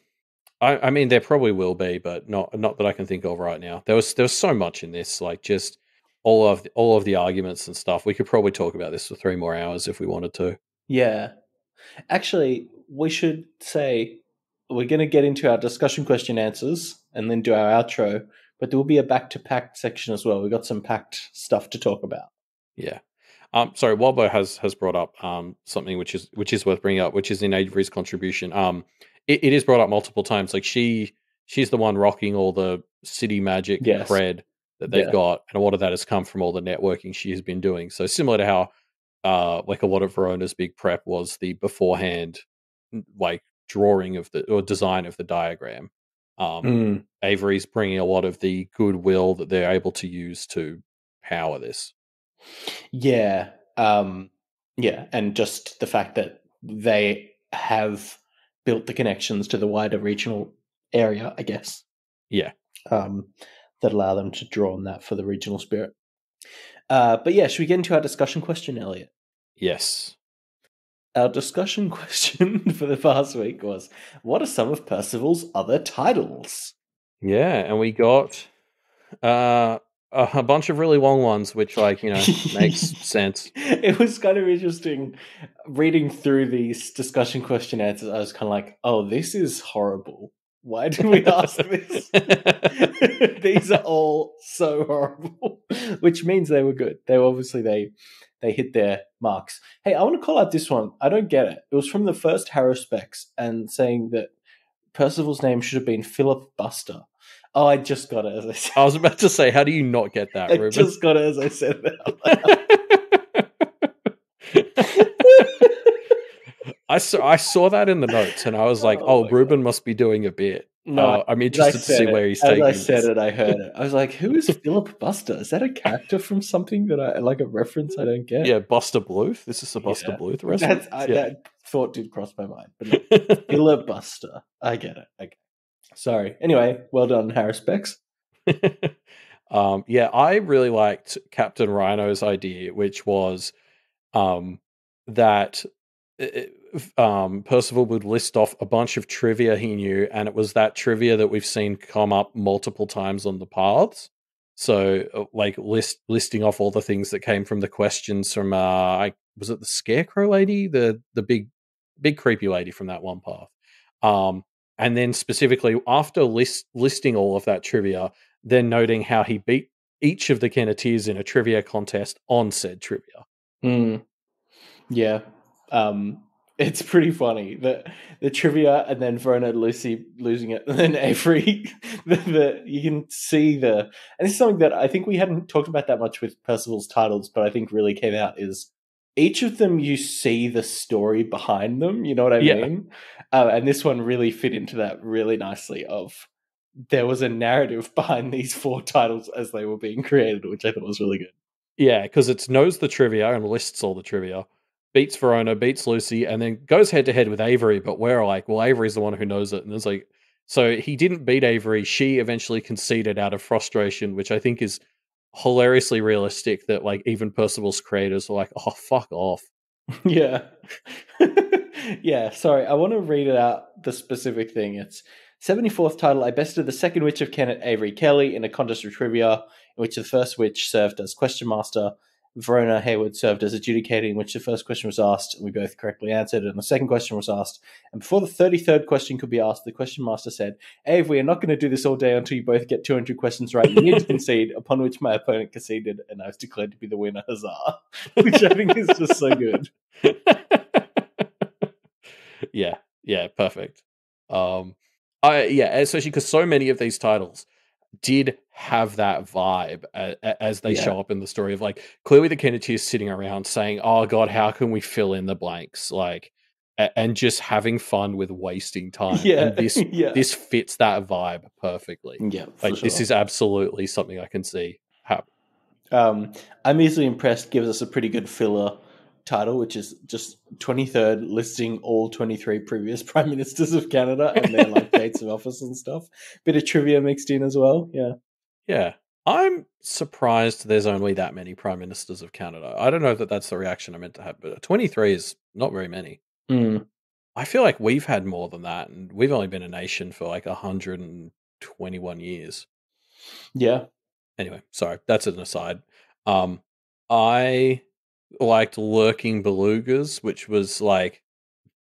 I mean, there probably will be, but not that I can think of right now. There was so much in this, like just all of the arguments and stuff. We could probably talk about this for 3 more hours if we wanted to. Yeah. Actually, we should say we're going to get into our discussion question answers and then do our outro, but there will be a back to packed section as well. We've got some packed stuff to talk about. Yeah. Sorry, Walbo has brought up something which is worth bringing up, which is in Avery's contribution. It is brought up multiple times. Like she's the one rocking all the city magic Yes. cred that they've Yeah. got, and a lot of that has come from all the networking she has been doing. So similar to how like a lot of Verona's big prep was the beforehand like drawing of the or design of the diagram. Um, Mm, Avery's bringing a lot of the goodwill that they're able to use to power this. yeah. Yeah. And just the fact that they have built the connections to the wider regional area, I guess, Yeah. um, that allow them to draw on that for the regional spirit. But yeah, should we get into our discussion question, Elliot? Yes. Our discussion question for the past week was, what are some of Percival's other titles? Yeah, and we got uh a bunch of really long ones, which makes sense. It was kind of interesting reading through these discussion question answers. I was kind of like, oh, this is horrible. Why did we ask this? These are all so horrible, which means they were good. They were obviously they hit their marks. Hey, I want to call out this one. I don't get it. It was from the first Harrowspecs and saying that Percival's name should have been Philip Buster. Oh, I just got it as I said. I was about to say, how do you not get that, I Ruben? just got it as I said that. I saw that in the notes, and I was like, Oh "Oh, my Ruben must be doing a bit." No, I'm as I interested to see said it, where he's as I taking said this. it, I heard it. I was like, "Who is Philip Buster? Is that a character from something that I like a reference I don't get?" Yeah, Buster Bluth. This is a Buster Yeah, Bluth reference. that thought did cross my mind, but no, Philip Buster. I get it. Okay, sorry. Anyway, well done, Harris Specs. Yeah, I really liked Captain Rhino's idea, which was that Percival would list off a bunch of trivia he knew, and it was that trivia that we've seen come up multiple times on the paths. So, like listing off all the things that came from the questions from was it the Scarecrow lady, the big creepy lady from that one path, and then specifically after listing all of that trivia, then noting how he beat each of the Kenneteers in a trivia contest on said trivia. Mm, yeah, it's pretty funny the trivia, and then Verona Lucy losing it, and then Avery. You can see and this is something that I think we hadn't talked about that much with Percival's titles, but I think really came out is each of them you see the story behind them. You know what I Yeah. mean? And this one really fit into that really nicely. Of there was a narrative behind these 4 titles as they were being created, which I thought was really good. Yeah, because it knows the trivia and lists all the trivia, beats Verona, beats Lucy, and then goes head to head with Avery. But we're like, well, Avery's the one who knows it, and it's like, so he didn't beat Avery. She eventually conceded out of frustration, which I think is hilariously realistic. That like even Percival's creators are like, oh, fuck off. Yeah. Yeah, sorry. I want to read it out, the specific thing. It's 74th title. I bested the second witch of Kennet, Avery Kelly, in a contest of trivia, in which the first witch served as question master. Verona Hayward served as adjudicating, in which the first question was asked, and we both correctly answered, and the second question was asked. And before the 33rd question could be asked, the question master said, Ave, we are not going to do this all day until you both get 200 questions right. You need to concede, upon which my opponent conceded, and I was declared to be the winner. Huzzah. Which I think is just so good. Yeah, perfect. Especially because so many of these titles did have that vibe as they show up in the story of like clearly the Kenneteers sitting around saying, "Oh God, how can we fill in the blanks?" Like, and just having fun with wasting time. Yeah, and this fits that vibe perfectly. Yeah, Like this is absolutely something I can see happen. I'm easily impressed. Gives us a pretty good filler title, which is just 23rd, listing all 23 previous prime ministers of Canada and their like dates of office and stuff. Bit of trivia mixed in as well. Yeah. Yeah. I'm surprised there's only that many prime ministers of Canada. I don't know if that's the reaction I meant to have, but 23 is not very many. I feel like we've had more than that, and we've only been a nation for like 121 years. Yeah. Anyway, sorry, that's an aside. I liked Lurking Belugas, which was like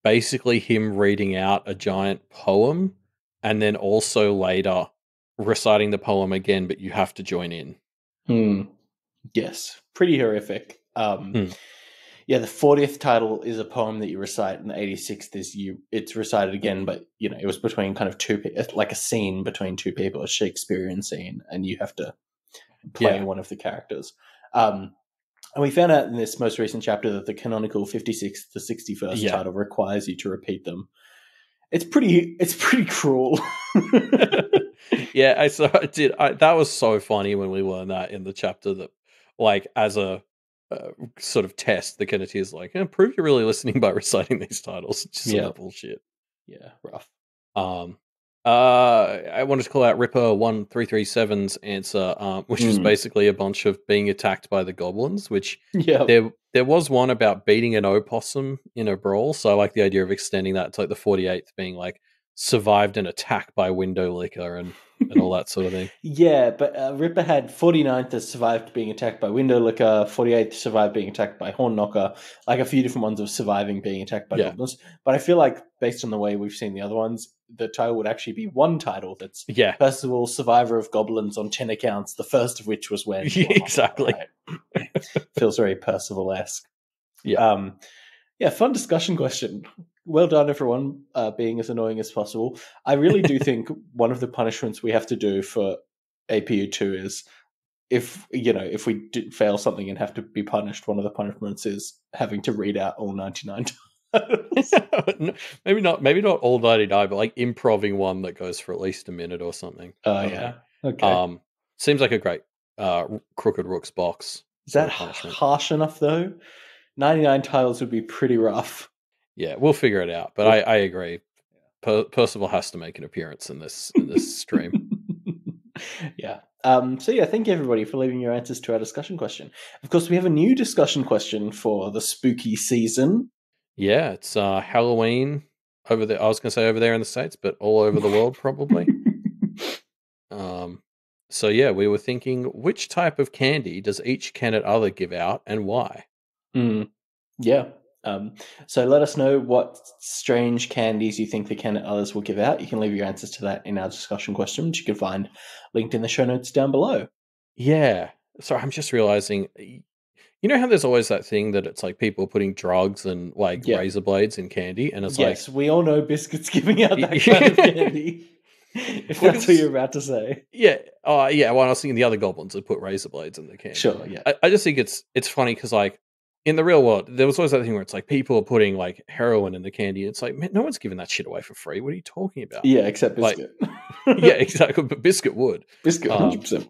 basically him reading out a giant poem and then also later reciting the poem again, but you have to join in. Yes. Pretty horrific. Yeah, the 40th title is a poem that you recite, and the 86th is it's recited again, but it was between kind of like a scene between two people, a Shakespearean scene, and you have to play one of the characters. And we found out in this most recent chapter that the canonical 56th to 61st title requires you to repeat them. It's pretty cruel. Yeah, I did. That was so funny when we learned that in the chapter that, like, as a sort of test, the Kenneteers like, prove you're really listening by reciting these titles. Just some bullshit. Yeah, rough. I wanted to call out Ripper 1337's answer, which was basically a bunch of being attacked by the goblins, which there was one about beating an opossum in a brawl, so I like the idea of extending that to like the 48th being like survived an attack by window licker and all that sort of thing. Yeah, but Ripper had 49th as survived being attacked by window licker, 48th survived being attacked by horn knocker, like a few different ones of surviving being attacked by goblins. But I feel like based on the way we've seen the other ones, the title would actually be one title that's Percival, survivor of goblins on 10 accounts, the first of which was when... Exactly. Right? Feels very Percival-esque. Yeah. Yeah, fun discussion question. Well done, everyone, being as annoying as possible. I really do think one of the punishments we have to do for APU2 is if we fail something and have to be punished, one of the punishments is having to read out all 99 titles. maybe not all 99, but like improving one that goes for at least a minute or something. Oh, yeah. Okay. Seems like a great Crooked Rook's box. Is that harsh enough, though? 99 titles would be pretty rough. Yeah, we'll figure it out. But I agree. Percival has to make an appearance in this stream. Yeah. So yeah, thank you everybody for leaving your answers to our discussion question. Of course, we have a new discussion question for the spooky season. Yeah, it's Halloween over there. I was going to say over there in the States, but all over the world probably. So yeah, we were thinking, which type of candy does each Kennet other give out and why? Yeah. So let us know what strange candies you think the Kennet others will give out. You can leave your answers to that in our discussion question, which you can find linked in the show notes down below. Yeah. Sorry, I'm just realizing, you know how there's always that thing that it's like people putting drugs and like razor blades in candy, and it's yes, we all know Biscuit's giving out that kind of candy. If that's what you're about to say. Yeah. Yeah. Well, I was thinking the other goblins would put razor blades in the candy. Sure, yeah. I just think it's funny because like in the real world, there was always that thing where it's like people are putting like heroin in the candy. It's like, man, no one's giving that shit away for free. What are you talking about? Yeah, except Biscuit. Like, yeah, exactly. But Biscuit would. Biscuit, 100%.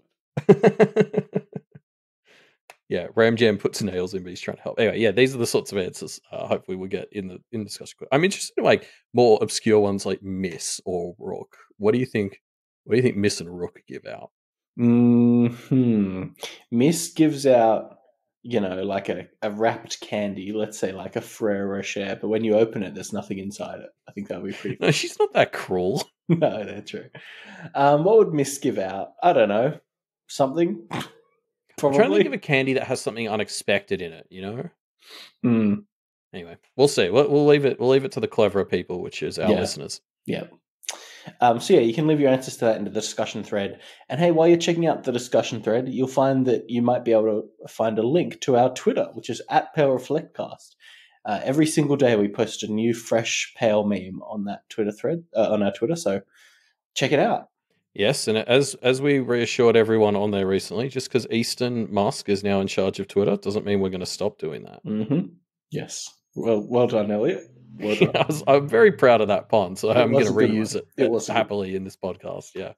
Yeah, Ram Jam puts nails in, but he's trying to help. Anyway, yeah, these are the sorts of answers hopefully we'll get in the discussion. I'm interested in like more obscure ones like Miss or Rook. What do you think? What do you think Miss and Rook give out? Miss gives out, like a wrapped candy, let's say like a Frere Rocher, but when you open it, there's nothing inside it. I think that would be pretty cool. No, she's not that cruel. No, that's true. What would Miss give out? I don't know. Something? Probably. I'm trying to think of a candy that has something unexpected in it, Anyway, we'll see. We'll leave it to the cleverer people, which is our listeners. Yeah. So yeah, you can leave your answers to that in the discussion thread. And hey, while you're checking out the discussion thread, you'll find that you might be able to find a link to our Twitter, which is @PaleReflectCast. Every single day we post a new fresh Pale meme on that Twitter thread, on our Twitter, so check it out. Yes, and as we reassured everyone on there recently, just because Easton Musk is now in charge of Twitter doesn't mean we're going to stop doing that. Mm-hmm. Yes. Well done, Elliot. Well done. Yeah, I'm very proud of that pun, so I'm going to reuse it happily in this podcast. Yeah.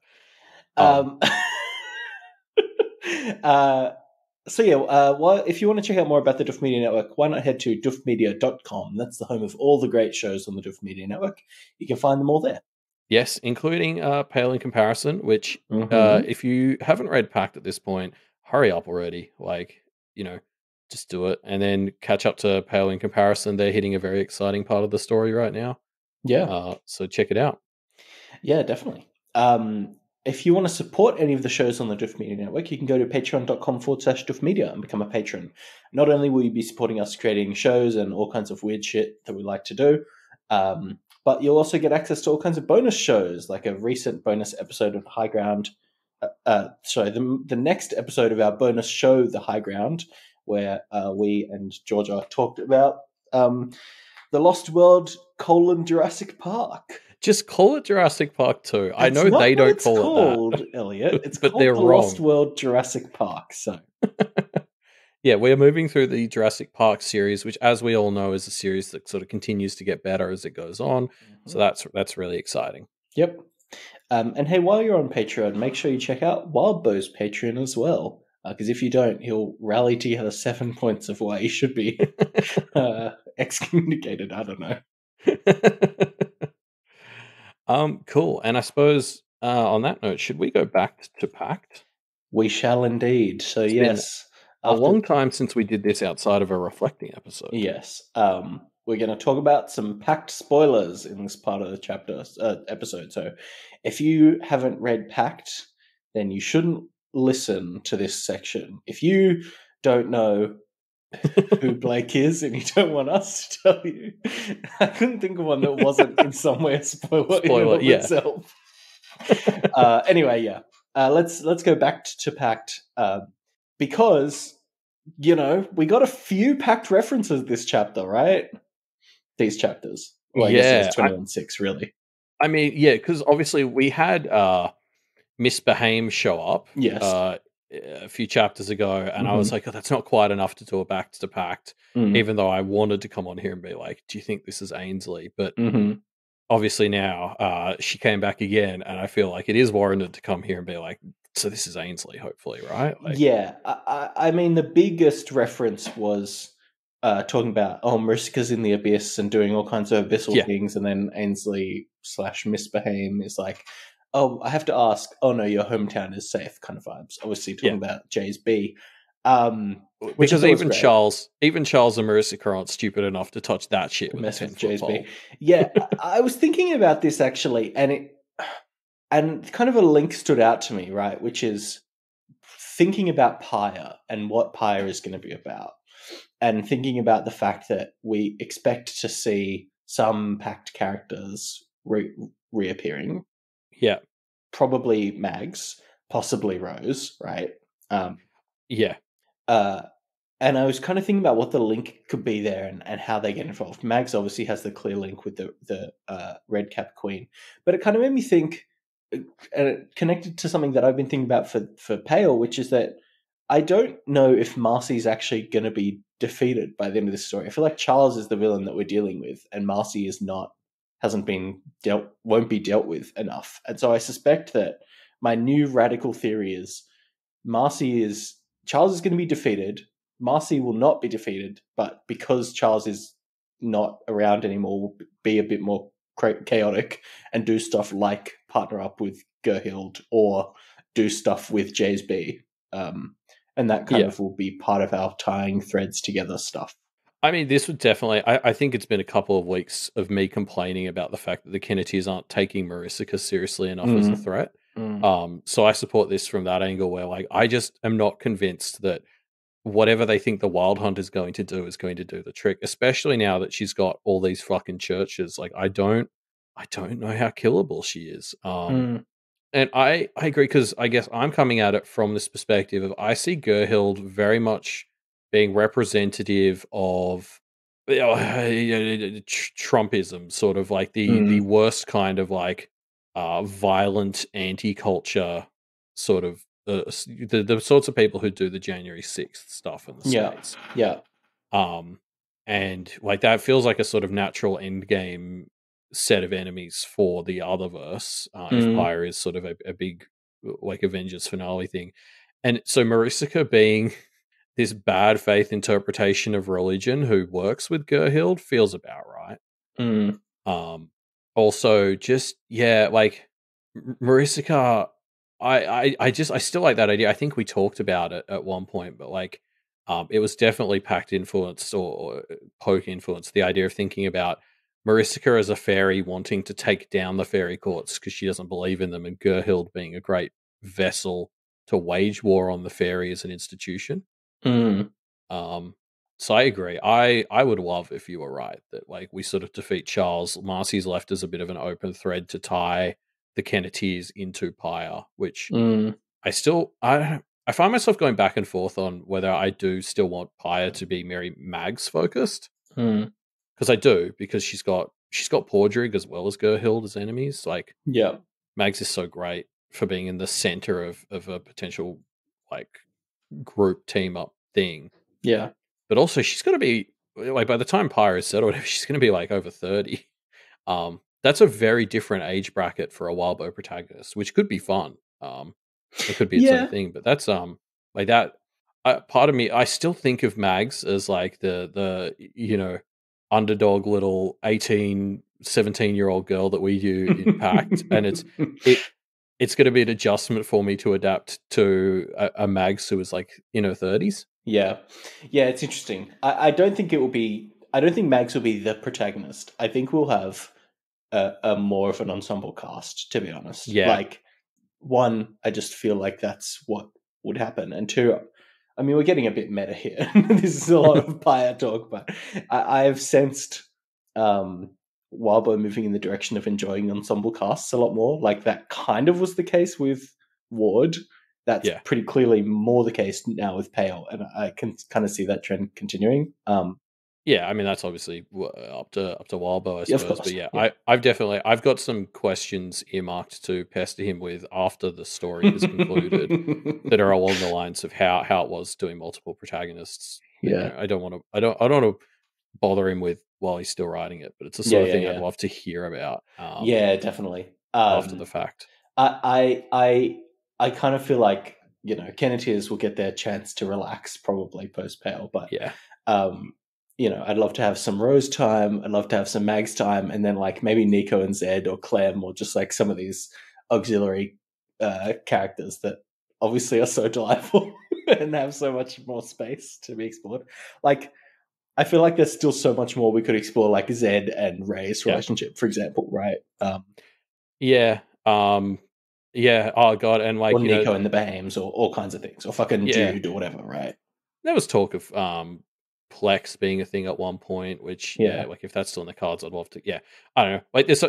So yeah, well, if you want to check out more about the Duff Media Network, why not head to duffmedia.com? That's the home of all the great shows on the Duff Media Network. You can find them all there. Yes, including Pale in Comparison, which Mm-hmm. if you haven't read Pact at this point, hurry up already. Like, just do it. And then catch up to Pale in Comparison. They're hitting a very exciting part of the story right now. Yeah. So check it out. Yeah, definitely. If you want to support any of the shows on the Duff Media Network, you can go to patreon.com/Duff Media and become a patron. Not only will you be supporting us creating shows and all kinds of weird shit that we like to do, but you'll also get access to all kinds of bonus shows, like a recent bonus episode of High Ground. The next episode of our bonus show, The High Ground, where we and Georgia talked about the Lost World: Jurassic Park. Just call it Jurassic Park 2. I That's know not they what don't it's call it called, that, Elliot. It's but called they're The Lost wrong. World Jurassic Park. So, Yeah, we're moving through the Jurassic Park series, which, as we all know, is a series that sort of continues to get better as it goes on. So that's really exciting. Yep. And hey, while you're on Patreon, make sure you check out Wildbow's Patreon as well. Because if you don't, he'll rally together 7 points of why he should be excommunicated. I don't know. Cool. And I suppose on that note, should we go back to Pact? We shall indeed. So, It's been yes. a long time since we did this outside of a reflecting episode. Yes. We're going to talk about some Pact spoilers in this part of the chapter episode. So, if you haven't read Pact, then you shouldn't listen to this section. If you don't know who Blake is and you don't want us to tell you, I couldn't think of one that wasn't in some way a spoiler in and of itself. Anyway, yeah. Let's go back to Pact because we got a few Pact references this chapter, right? These chapters. Well, I guess it was 21-6, really. I mean, yeah, because obviously we had Miss Behame show up a few chapters ago, and I was like, oh, that's not quite enough to do a back to Pact, even though I wanted to come on here and be like, do you think this is Ainsley? But obviously now she came back again, and I feel like it is warranted to come here and be like, so this is Ainsley, hopefully, right? Like, yeah, I mean, the biggest reference was talking about, Mariska's in the abyss and doing all kinds of abyssal things, and then Ainsley / Miss Behame is like, oh, I have to ask, oh no, your hometown is safe, kind of vibes. Obviously talking about Jay's B. Because even Charles and Mariska aren't stupid enough to touch that shit with mess a with Jay's pole. B. Yeah, I was thinking about this actually, and kind of a link stood out to me, right? Which is thinking about Pyre and what Pyre is going to be about, and thinking about the fact that we expect to see some Pact characters reappearing. Yeah. Probably Mags, possibly Rose, right? Yeah. And I was kind of thinking about what the link could be there and how they get involved. Mags obviously has the clear link with the Red Cap Queen, but it kind of made me think, and it connected to something that I've been thinking about for Pale, which is that I don't know if Marcy's actually going to be defeated by the end of this story. I feel like Charles is the villain that we're dealing with, and Marcy is not, hasn't been won't be dealt with enough. And so I suspect that my new radical theory is Charles is going to be defeated. Marcy will not be defeated, but because Charles is not around anymore, will be a bit more chaotic and do stuff like partner up with Gerhild or do stuff with Jay's B. And that kind of will be part of our tying threads together stuff. I mean, this would definitely, I think it's been a couple of weeks of me complaining about the fact that the Kenneteers aren't taking Mariska seriously enough as a threat. So I support this from that angle where, like, I just am not convinced that whatever they think the Wild Hunt is going to do the trick, especially now that she's got all these fucking churches. Like, I don't know how killable she is. And I agree, because I guess I'm coming at it from this perspective of, I see Gerhild very much being representative of Trumpism, sort of like the worst kind of like violent anti-culture sort of the sorts of people who do the January 6th stuff in the States. Yeah. And like that feels like a sort of natural end game set of enemies for the Otherverse, if Pyre is sort of a big like Avengers finale thing. And so Mariska being this bad faith interpretation of religion who works with Gerhild feels about right. Mm. Also, just like Marisica, I still like that idea. I think we talked about it at one point, but like, it was definitely packed influence or poke influence. The idea of thinking about Marisica as a fairy wanting to take down the fairy courts because she doesn't believe in them, and Gerhild being a great vessel to wage war on the fairy as an institution. Mm. So I agree. I would love if you were right that like we sort of defeat Charles. Marcy's left as a bit of an open thread to tie the Kenneteers into Pyre, which Mm. I find myself going back and forth on whether I do still want Pyre to be Mary Mags focused, Mm. because I do, because she's got Pordrig as well as Gerhild as enemies. Like Yeah. Mags is so great for being in the center of a potential like group team up thing. Yeah. But also, she's going to be like by the time Pyre is settled, she's going to be like over 30. That's a very different age bracket for a Wildbow protagonist, which could be fun. It could be its own Yeah. thing, but that's like that. Part of me, I still think of Mags as like the underdog little 18, 17-year-old girl that we do in Pact, and it's going to be an adjustment for me to adapt to a Mags who is like in her 30s. Yeah. Yeah, it's interesting. I don't think it will be. I don't think Mags will be the protagonist. I think we'll have a more of an ensemble cast, to be honest. Yeah. Like, one, I just feel like that's what would happen. And two, I mean, we're getting a bit meta here. This is a lot of Pyre talk, but I've sensed Wildbow moving in the direction of enjoying ensemble casts a lot more. Like, that kind of was the case with Ward. That's pretty clearly more the case now with Pale, and I can kind of see that trend continuing. Yeah, I mean that's obviously up to Wildbow, I suppose. Of course, but yeah, yeah. I've got some questions earmarked to pester him with after the story has concluded that are along the lines of how it was doing multiple protagonists. Yeah, and, I don't want to bother him with while he's still writing it, but it's the sort of thing I'd love to hear about. Yeah, definitely. After the fact, I kind of feel like Kenneteers will get their chance to relax probably post Pale, but yeah, I'd love to have some Rose time. I'd love to have some Mags time, and then like maybe Nico and Zed or Clem or just like some of these auxiliary characters that obviously are so delightful and have so much more space to be explored. Like, I feel like there's still so much more we could explore, like Zed and Ray's relationship, for example, right? Yeah. Yeah. Oh god, and like or Nico and the Bahames, or all kinds of things, or fucking Yeah. Jude or whatever, right? There was talk of Plex being a thing at one point, which like if that's still in the cards, I'd love to. Yeah, I don't know. Like this,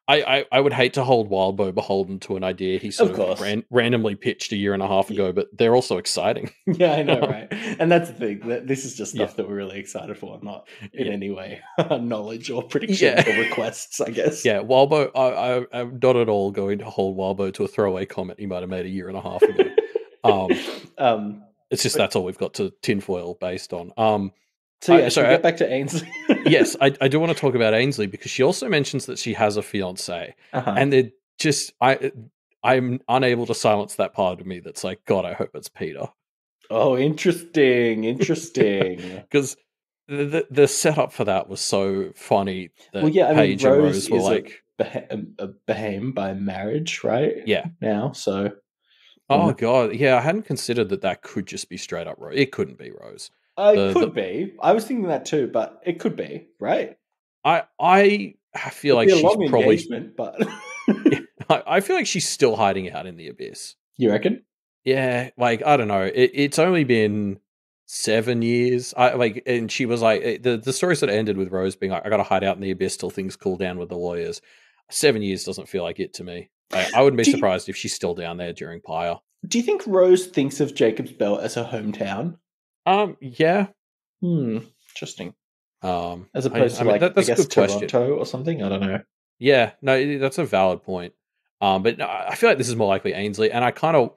I would hate to hold Wildbow beholden to an idea he sort of randomly pitched a year and a half ago, but they're also exciting. Yeah, I know, right? And that's the thing. This is just stuff that we're really excited for, not in any way knowledge or predictions or requests, I guess. Yeah, Wildbow, I'm not at all going to hold Wildbow to a throwaway comment he might have made a year and a half ago. It's just that's all we've got to tinfoil based on. Should we get back to Ainsley? Yes, I do want to talk about Ainsley because she also mentions that she has a fiance, and they're just I'm unable to silence that part of me that's like, God, I hope it's Peter. Oh, interesting. Because the setup for that was so funny. That Paige and Rose were like a Bahame by marriage, right? Yeah. Now, so. Oh god, yeah, I hadn't considered that could just be straight up Rose. It couldn't be Rose. It could be. I was thinking that too, but it could be, right? I feel like she's long probably engagement, but I feel like she's still hiding out in the abyss. You reckon? Yeah, like I don't know. It's only been 7 years. And she was like the story sort of ended with Rose being like, I got to hide out in the abyss till things cool down with the lawyers. 7 years doesn't feel like it to me. I wouldn't be surprised if she's still down there during Pyre. Do you think Rose thinks of Jacob's Bell as her hometown? Yeah. Interesting. As opposed to that's I guess a good Toronto question. Or something. I don't know. Yeah, no, that's a valid point. But no, I feel like this is more likely Ainsley, and I can't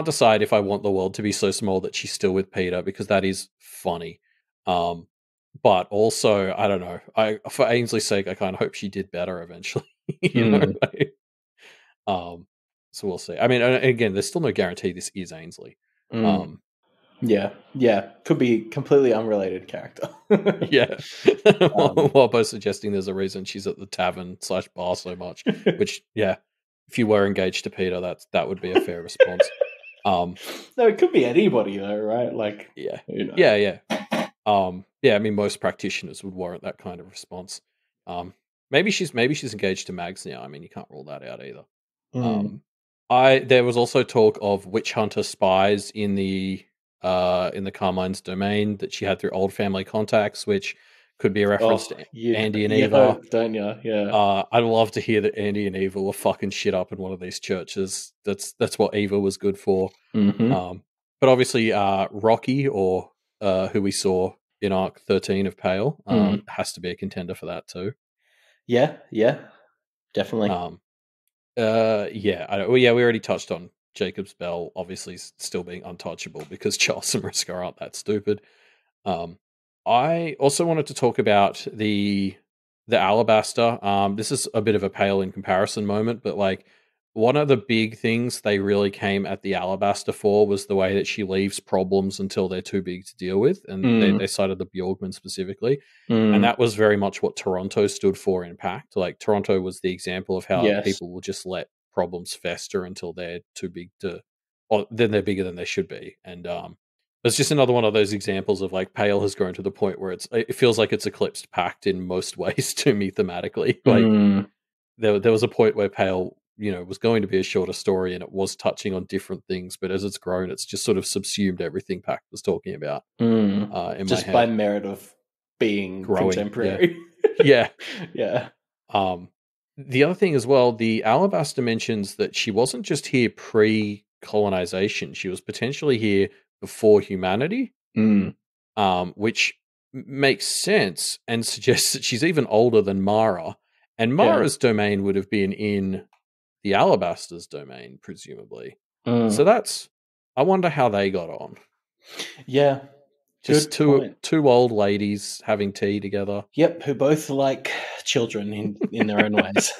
decide if I want the world to be so small that she's still with Peter because that is funny. But also, I don't know. For Ainsley's sake, I kind of hope she did better eventually. So we'll see. I mean, again, there's still no guarantee this is Ainsley. Yeah. Could be completely unrelated character. Yeah. While both suggesting there's a reason she's at the tavern/bar so much, which, yeah, if you were engaged to Peter, that would be a fair response. No, it could be anybody though, right? Like, Yeah. you know. Yeah. I mean, most practitioners would warrant that kind of response. Maybe she's engaged to Mags now. I mean, you can't rule that out either. Mm. There was also talk of witch hunter spies in the Carmine's domain that she had through old family contacts, which could be a reference to Andy and you Eva. hope, don't you? Yeah. I'd love to hear that Andy and Eva were fucking shit up in one of these churches. That's what Eva was good for. Mm-hmm. But obviously, Rocky, or who we saw in Arc 13 of Pale, has to be a contender for that too. Yeah, definitely. We already touched on Jacob's Bell, obviously still being untouchable because Charles and Mariska aren't that stupid. I also wanted to talk about the Alabaster. This is a bit of a pale in comparison moment, but like one of the big things they really came at the Alabaster for was the way that she leaves problems until they're too big to deal with, and they cited the Bjorgman specifically. And that was very much what Toronto stood for in Pact. Like, Toronto was the example of how people will just let problems fester until they're too big to, or then they're bigger than they should be. And it's just another one of those examples of like Pale has grown to the point where it feels like it's eclipsed Pact in most ways to me thematically. Like there was a point where Pale, was going to be a shorter story and it was touching on different things, but as it's grown, it's just sort of subsumed everything Pact was talking about. In just my head, by merit of being growing, contemporary. Yeah. Yeah. The other thing as well, the Alabaster mentions that she wasn't just here pre-colonization; she was potentially here before humanity, which makes sense and suggests that she's even older than Mara. And Mara's domain would have been in the Alabaster's domain, presumably. So I wonder how they got on. Yeah. Just two old ladies having tea together. Yep, who both like children in their own ways.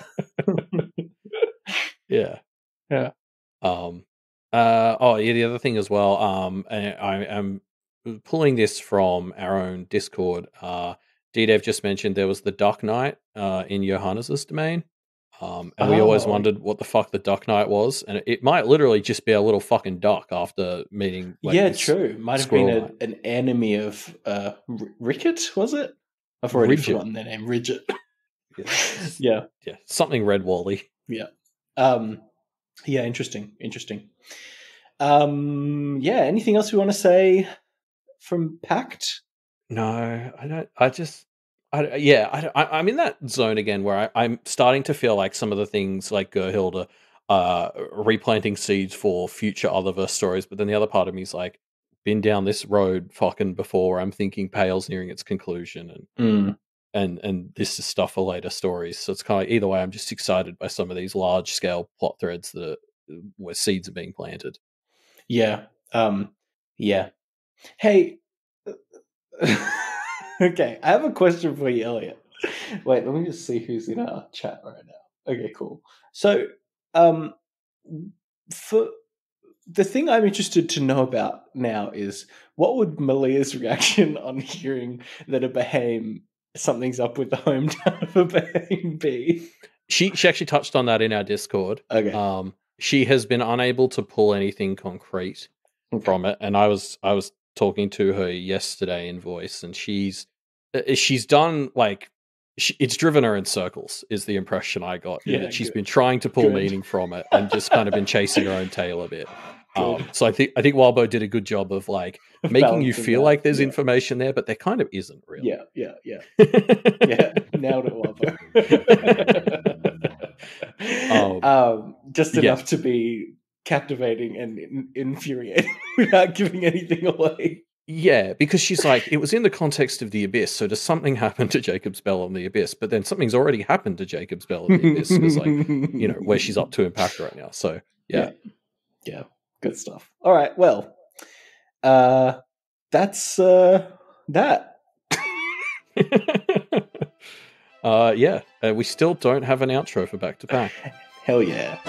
Yeah. Yeah. The other thing as well, I am pulling this from our own Discord. DDev just mentioned there was the Duck Knight in Johannes's domain. And we always wondered what the fuck the Duck Knight was, and it might literally just be a little fucking duck after meeting. Like, true. Might have been an enemy of Ricket, was it? I've already forgotten their name. Ridget. Yeah, something Red Wally. Yeah. Interesting. Anything else we want to say from Pact? No, I don't. I'm in that zone again where I'm starting to feel like some of the things like Gerhilda replanting seeds for future Otherverse stories, but then the other part of me is like, been down this road fucking before. I'm thinking Pale's nearing its conclusion, and this is stuff for later stories. So it's kind of like, either way, I'm just excited by some of these large scale plot threads where seeds are being planted. Yeah. Hey. Okay, I have a question for you, Elliot. Wait, let me just see who's in our chat right now. Okay, cool. So, for the thing I'm interested to know about now is what would Malia's reaction on hearing that a Bahame, something's up with the hometown of a Bahame be? She actually touched on that in our Discord. Okay. She has been unable to pull anything concrete from it, and I was talking to her yesterday in voice, and she's done like it's driven her in circles. Is the impression I got? That she's been trying to pull meaning from it and just kind of been chasing her own tail a bit. So I think Walbo did a good job of like making you feel like there's information there, but there kind of isn't really. Yeah. Yeah, nailed it, Walbo. Just enough to be captivating and infuriating without giving anything away. Yeah, because she's like, it was in the context of the Abyss, so does something happen to Jacob's Bell on the Abyss? But then something's already happened to Jacob's Bell on the Abyss, is like, where she's up to in Pact right now. So, yeah. Good stuff. All right, well, that's that. We still don't have an outro for Back to Pact. Hell yeah.